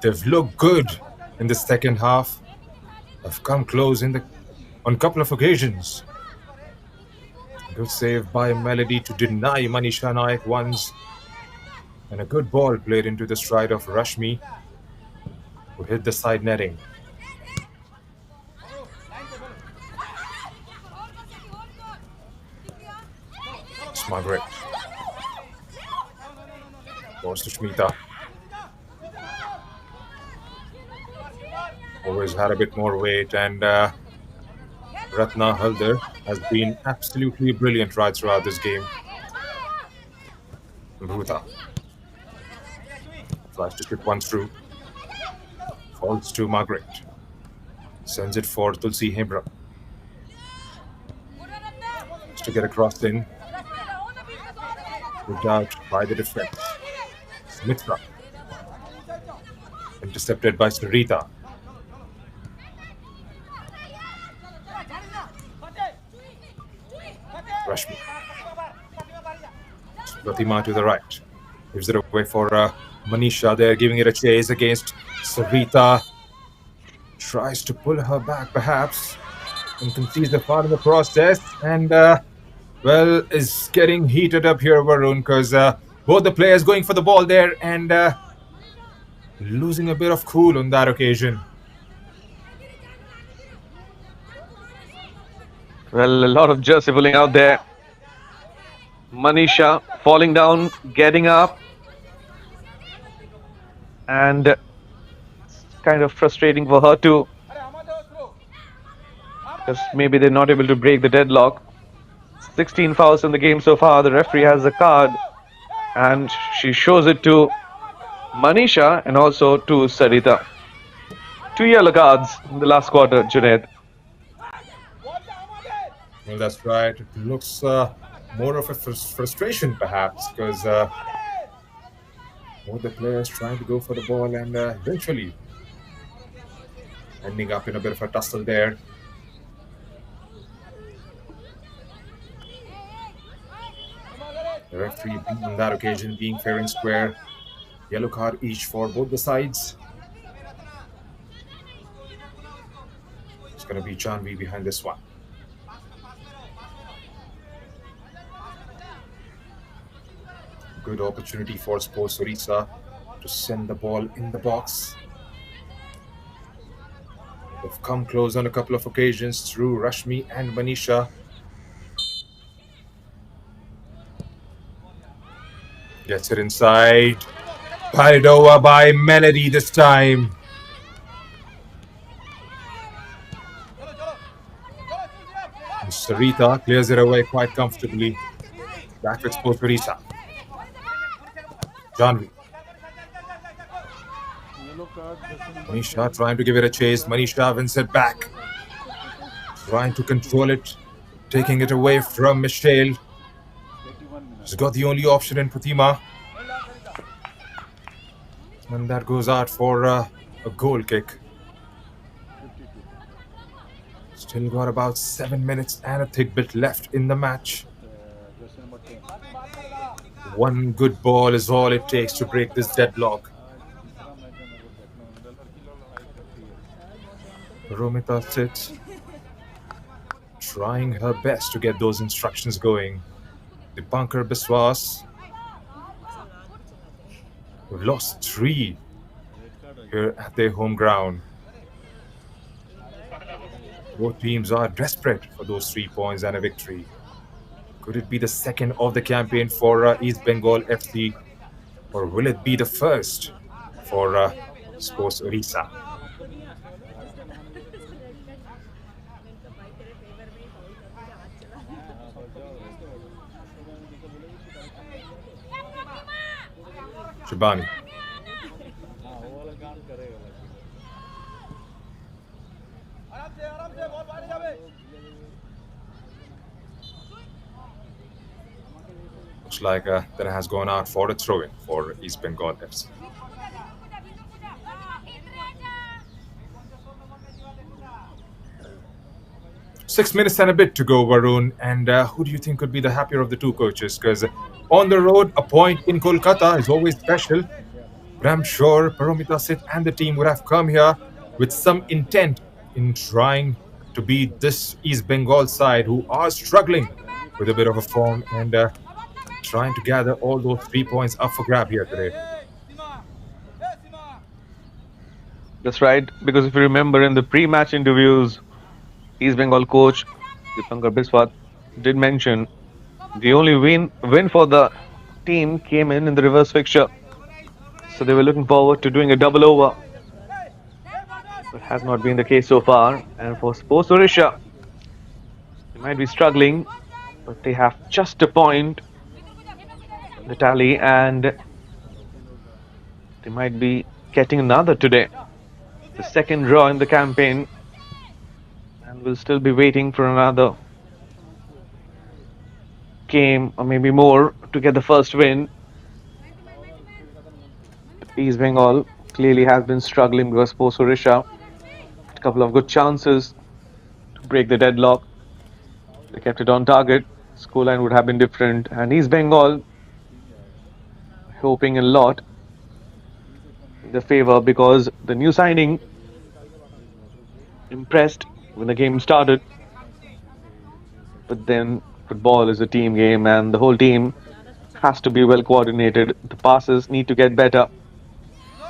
They've looked good in the second half. Have come close on a couple of occasions. Good save by Melody to deny Manisha Naik once. And a good ball played into the stride of Rashmi, who hit the side netting. It's Margaret. For Sushmita. Always had a bit more weight, and Ratna Halder has been absolutely brilliant right throughout this game. Ruta. Tries to chip one through. Falls to Margaret. Sends it for Tulsi Hebra. To get across in. Moved out by the defense. Smitra. Intercepted by Sarita. Rashmi. Pratima to the right. Gives it away for Manisha. They're giving it a chase against Sarita. Tries to pull her back, perhaps, and concedes the foul in the process. And, well, is getting heated up here, Varun, because both the players going for the ball there and losing a bit of cool on that occasion. Well, a lot of jersey pulling out there. Manisha falling down, getting up, and it's kind of frustrating for her too, because maybe they're not able to break the deadlock. 16 fouls in the game so far. The referee has a card, and she shows it to Manisha and also to Sarita. 2 yellow cards in the last quarter, Junaid. Well, that's right. It looks more of a frustration, perhaps, because both the players trying to go for the ball and eventually ending up in a bit of a tussle there. The referee on that occasion being fair and square. Yellow card each for both the sides. It's going to be Janvi behind this one. Good opportunity for Sports Odisha to send the ball in the box. They've come close on a couple of occasions through Rashmi and Manisha. Gets it inside. Parried over by Melody this time. And Sarita clears it away quite comfortably. Back with Sports Odisha. Janvi. Manisha trying to give it a chase. Manisha wins it back. Trying to control it. Taking it away from Michelle. She's got the only option in Pratima. And that goes out for a goal kick. Still got about 7 minutes and a thick bit left in the match. One good ball is all it takes to break this deadlock. Romita sits, trying her best to get those instructions going. Dipankar Biswas. We've lost 3 here at their home ground. Both teams are desperate for those 3 points and a victory. Could it be the second of the campaign for East Bengal FC, or will it be the first for Sports Odisha? Shibani. Looks like that has gone out for a throw-in for East Bengal FC. Six minutes and a bit to go, Varun. And who do you think could be the happier of the two coaches? Because on the road, a point in Kolkata is always special. But I'm sure Paromita Sith and the team would have come here with some intent in trying to beat this East Bengal side, who are struggling with a bit of a form and trying to gather all those 3 points up for grab here today. That's right, because if you remember in the pre-match interviews, East Bengal coach Dipankar Biswas did mention the only win for the team came in the reverse fixture. So they were looking forward to doing a double over. It has not been the case so far. And for Sports Odisha, they might be struggling, but they have just a point, the tally, and They might be getting another today. The second draw in the campaign, and we'll still be waiting for another game or maybe more to get the first win. East Bengal clearly has been struggling because Sports Odisha had a couple of good chances to break the deadlock. They kept it on target. Scoreline would have been different, and East Bengal hoping a lot in their favor because the new signing impressed when the game started. But then football is a team game, and the whole team has to be well coordinated. The passes need to get better.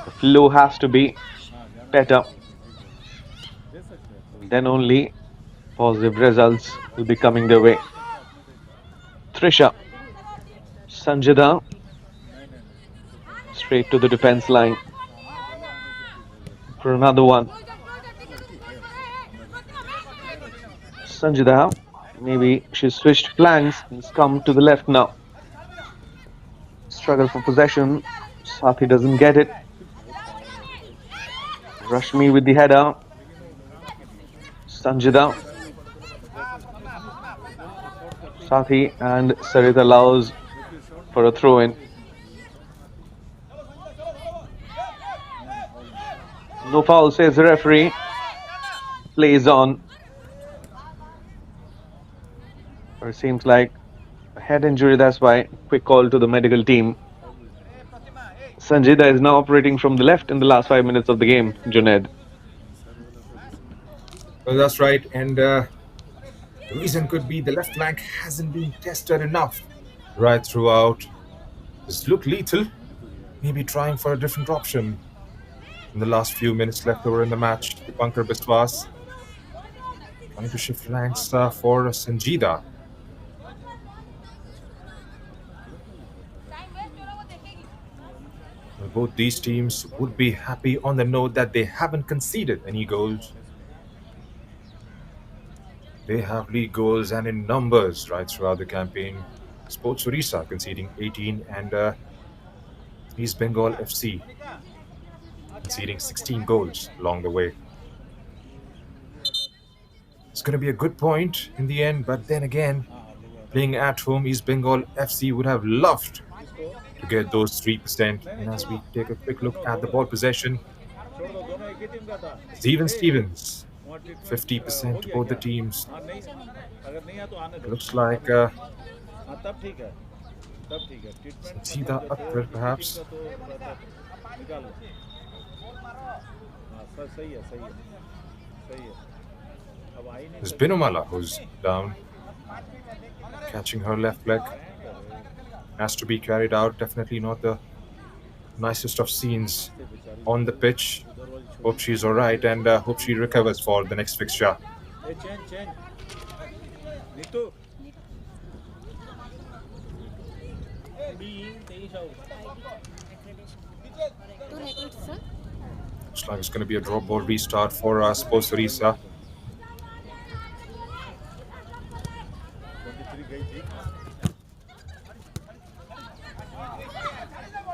The flow has to be better. Then only positive results will be coming their way. Trisha, Sanjida, straight to the defense line for another one. Sanjida, maybe she switched flanks and has come to the left now. Struggle for possession. Sathi doesn't get it. Rashmi with the header. Sanjida. Sathi and Sarita allows for a throw in. No foul, says the referee. Plays on. Or it seems like a head injury, that's why. Quick call to the medical team. Sanjida is now operating from the left in the last 5 minutes of the game, Junaid. Well, that's right. And the reason could be the left flank hasn't been tested enough right throughout. This looked lethal. Maybe trying for a different option. In the last few minutes left over in the match, Dipankar Biswas trying to shift flanks for Sanjida. Well, both these teams would be happy on the note that they haven't conceded any goals. They have league goals and in numbers right throughout the campaign. Sports Odisha conceding 18 and East Bengal FC conceding 16 goals along the way. It's going to be a good point in the end, but then again, playing at home, East Bengal FC would have loved to get those 3%. And as we take a quick look at the ball possession, Stevens, 50% to both the teams. Looks like Sanjida Akhtar perhaps. There's Binumala who's down, catching her left leg. Has to be carried out. Definitely not the nicest of scenes on the pitch. Hope she's alright and hope she recovers for the next fixture. Looks like it's going to be a drop ball restart for Sports Odisha.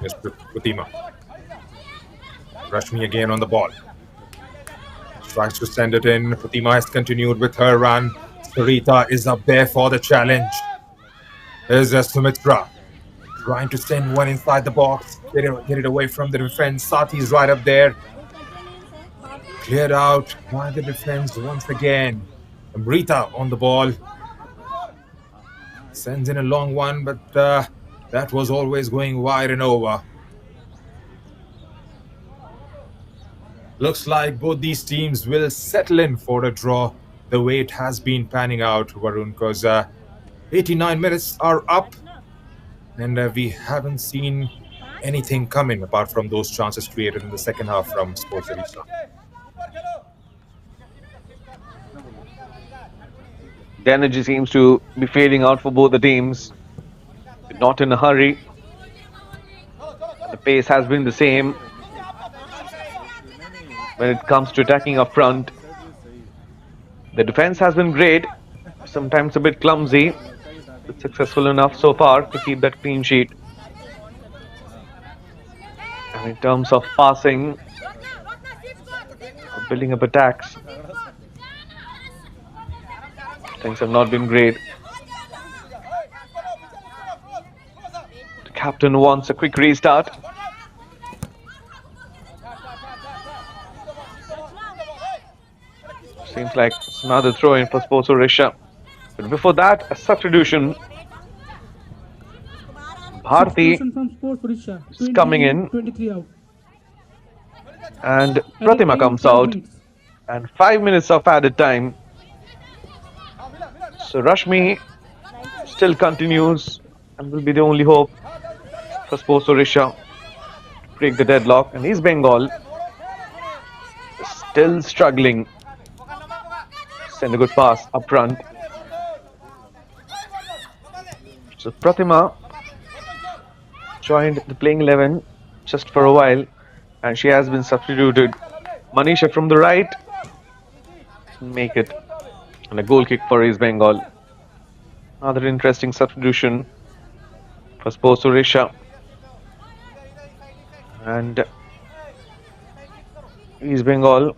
Yes, Pratima. Rashmi again on the ball. Tries to send it in. Pratima has continued with her run. Sarita is up there for the challenge. There's Sumitra trying to send one inside the box. Get it away from the defense. Sathi is right up there. Cleared out by the defense once again. Amrita on the ball. Sends in a long one, but that was always going wide and over. Looks like both these teams will settle in for a draw the way it has been panning out, Varun, because 89 minutes are up and we haven't seen anything coming apart from those chances created in the second half from Sports Odisha. The energy seems to be fading out for both the teams. Not in a hurry. The pace has been the same when it comes to attacking up front. The defense has been great, sometimes a bit clumsy, but successful enough so far to keep that clean sheet. And in terms of passing, building up attacks, things have not been great. The captain wants a quick restart. Seems like it's another throw in for Sports Odisha. But before that, a substitution. Bharti Substitution from Sports Odisha. is coming 20 in, in 23 out. and Added Pratima time comes 5 out. minutes. And 5 minutes of added time. So Rashmi still continues and will be the only hope for Sports Odisha to break the deadlock. And East Bengal is still struggling. Send a good pass up front. So Pratima joined the playing 11 just for a while and she has been substituted. Manisha from the right make it. And a goal kick for East Bengal. Another interesting substitution for Sports Odisha. And East Bengal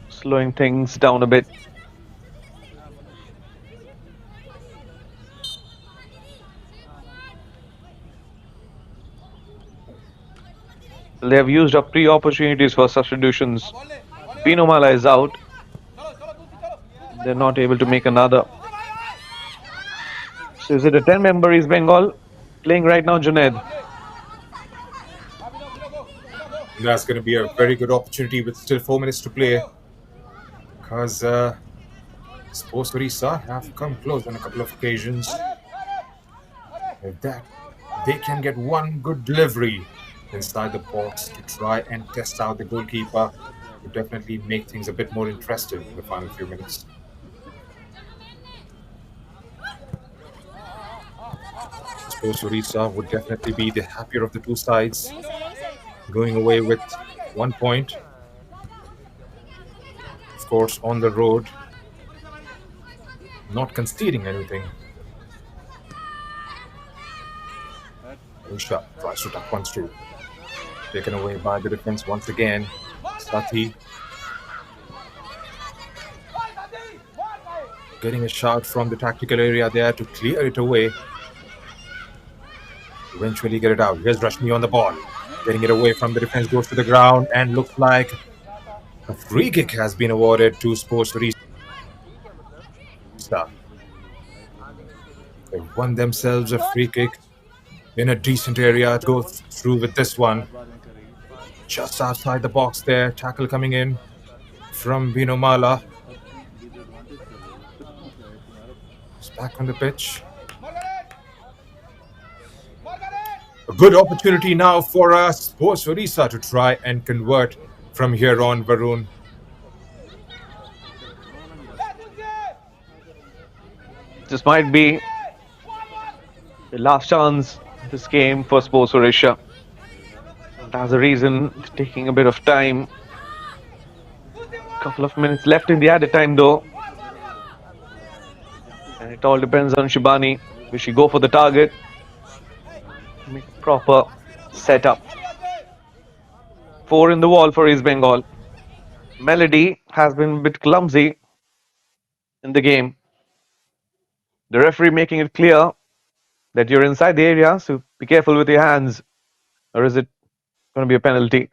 slowing things down a bit. They have used up 3 opportunities for substitutions. Binomala is out. They're not able to make another. So is it a 10-member East Bengal playing right now, Junaid? That's going to be a very good opportunity with still 4 minutes to play, because Sports Orissa have come close on a couple of occasions. With that, they can get one good delivery inside the box to try and test out the goalkeeper, to definitely make things a bit more interesting in the final few minutes. Sports Orissa would definitely be the happier of the two sides, going away with 1 point. Of course, on the road, not conceding anything. Usha tries to tuck one through. Taken away by the defense once again. Sathi getting a shot from the tactical area there to clear it away. Eventually get it out. Here's Rashmi on the ball. Getting it away from the defense, goes to the ground, and looks like a free kick has been awarded to Sports Orissa. They've won themselves a free kick in a decent area to go through with this one. Just outside the box there, tackle coming in from Vinomala. It's back on the pitch. A good opportunity now for Sports Orissa to try and convert from here on, Varun. This might be the last chance of this game for Sports Odisha. That's the reason it's taking a bit of time. Couple of minutes left in the added time though. And it all depends on Shibani. Will she go for the target? Make a proper setup. 4 in the wall for East Bengal. Melody has been a bit clumsy in the game. The referee making it clear that you're inside the area, so be careful with your hands. Or is it going to be a penalty?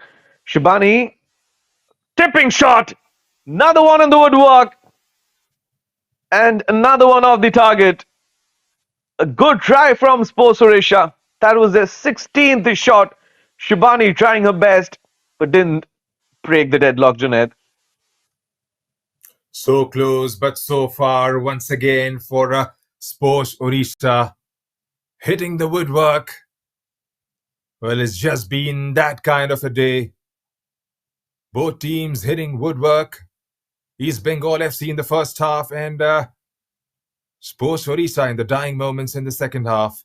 Shibani, tipping shot. Another one in the woodwork. And another one off the target. A good try from Sports Odisha. That was their 16th shot. Shibani trying her best, but didn't break the deadlock, Junaid. So close, but so far once again for Sports Orissa. Hitting the woodwork. Well, it's just been that kind of a day. Both teams hitting woodwork. East Bengal FC in the first half and Sports Orissa in the dying moments in the second half.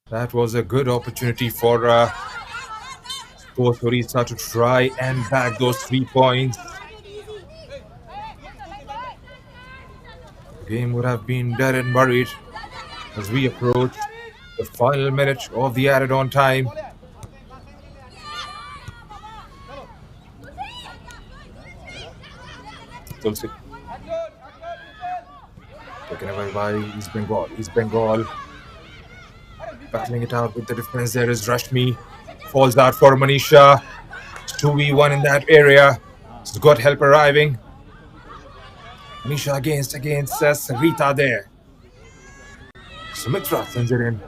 That was a good opportunity for Sports Orissa to try and bag those 3 points. The game would have been dead and buried as we approach the final minute of the added on time. Tulsi. Taken away by East Bengal. East Bengal battling it out with the defense. There is Rashmi. Falls out for Manisha. 2v1 in that area. She's got help arriving. Manisha against Sarita there. Sumitra sends it in.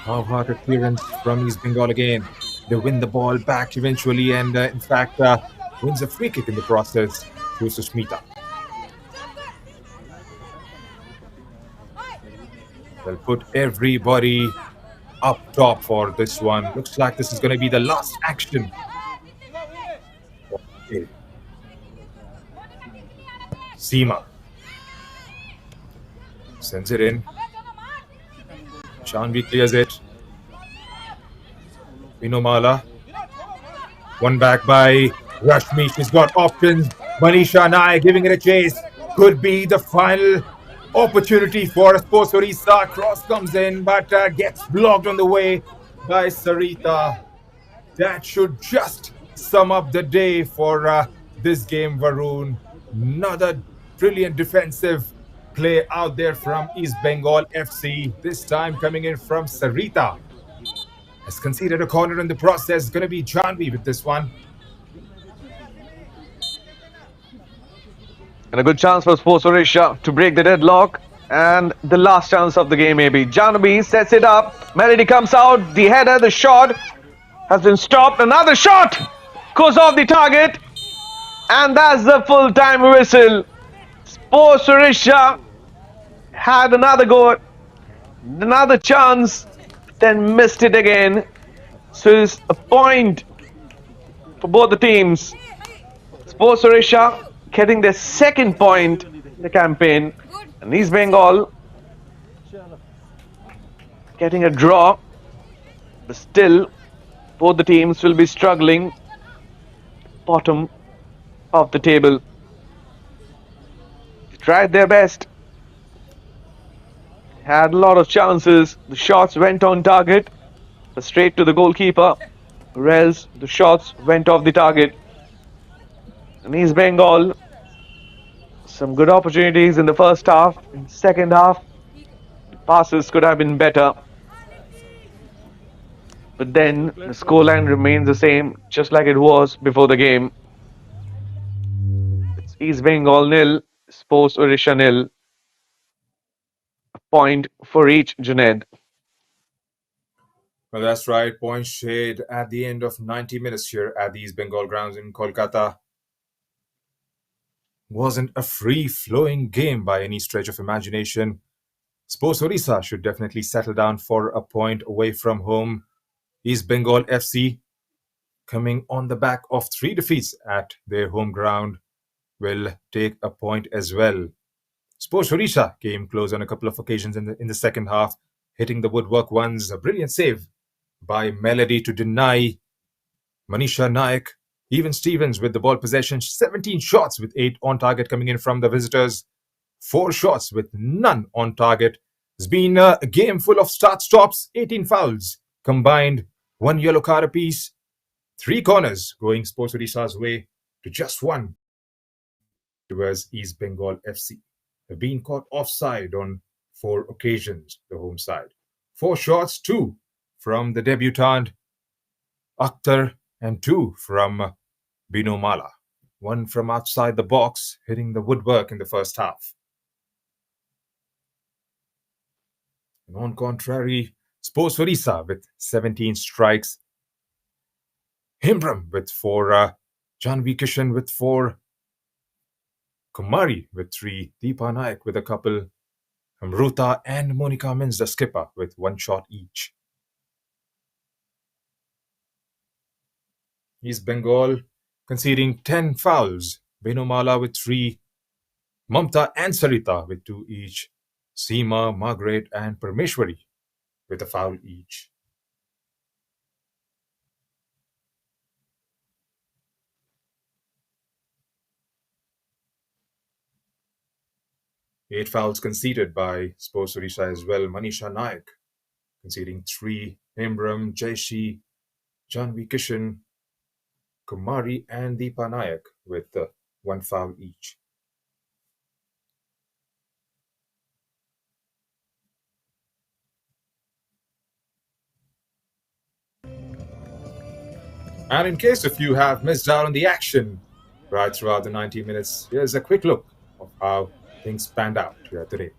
Half-hearted clearance from East Bengal again. They win the ball back eventually and in fact wins a free kick in the process to Susmita. They'll put everybody up top for this one. Looks like this is going to be the last action. Okay. Seema sends it in. Shanvi clears it. Vinomala. One back by Rashmi. She's got options. Manisha Naik giving it a chase. Could be the final opportunity for Sports Odisha. Cross comes in but gets blocked on the way by Sarita. That should just sum up the day for this game, Varun. Another brilliant defensive play out there from East Bengal FC. This time coming in from Sarita. Has conceded a corner in the process. Going to be Janvi with this one. And a good chance for Sports Odisha to break the deadlock. And the last chance of the game, maybe. Janabi sets it up. Melody comes out. The header, the shot has been stopped. Another shot goes off the target. And that's the full-time whistle. Sports Odisha had another go, another chance, then missed it again. So it's a point for both the teams. Sports Odisha getting their second point in the campaign, and East Bengal getting a draw. But still, both the teams will be struggling bottom of the table. They tried their best. Had a lot of chances. The shots went on target, but straight to the goalkeeper. Or else the shots went off the target. And East Bengal, some good opportunities in the first half. In the second half, the passes could have been better. But then the scoreline remains the same, just like it was before the game. It's East Bengal nil, Sports Odisha nil. A point for each, Junaid. Well, that's right. Point shade at the end of 90 minutes here at the East Bengal grounds in Kolkata. Wasn't a free-flowing game by any stretch of imagination. Sports Odisha should definitely settle down for a point away from home. East Bengal FC, coming on the back of 3 defeats at their home ground, will take a point as well. Sports Odisha came close on a couple of occasions in the second half, hitting the woodwork once. A brilliant save by Melody to deny Manisha Naik. Even Stevens with the ball possession, 17 shots with 8 on target coming in from the visitors. 4 shots with none on target. It's been a game full of start-stops, 18 fouls combined, 1 yellow card apiece, 3 corners going Sports Odisha's way to just 1 towards East Bengal FC. They've been caught offside on 4 occasions, the home side. 4 shots, 2 from the debutant Akhtar and 2 from Binomala. 1 from outside the box, hitting the woodwork in the first half. And on contrary, Sports Odisha with 17 strikes. Himbram with 4, Janvi Kishan with 4, Kumari with 3, Deepa Naik with a couple, Amruta and Monica Mins, the skipper, with 1 shot each. East Bengal conceding 10 fouls. Binomala with 3, Mamta and Sarita with 2 each, Seema, Margaret and Parmeshwari with a foul each. 8 fouls conceded by Sports Odisha as well. Manisha Nayak conceding 3. Himram, Jaishi, Janvi Kishan, Kumari, and Deepa Nayak with 1 foul each. And in case if you have missed out on the action right throughout the 90 minutes, here's a quick look of how things panned out here today.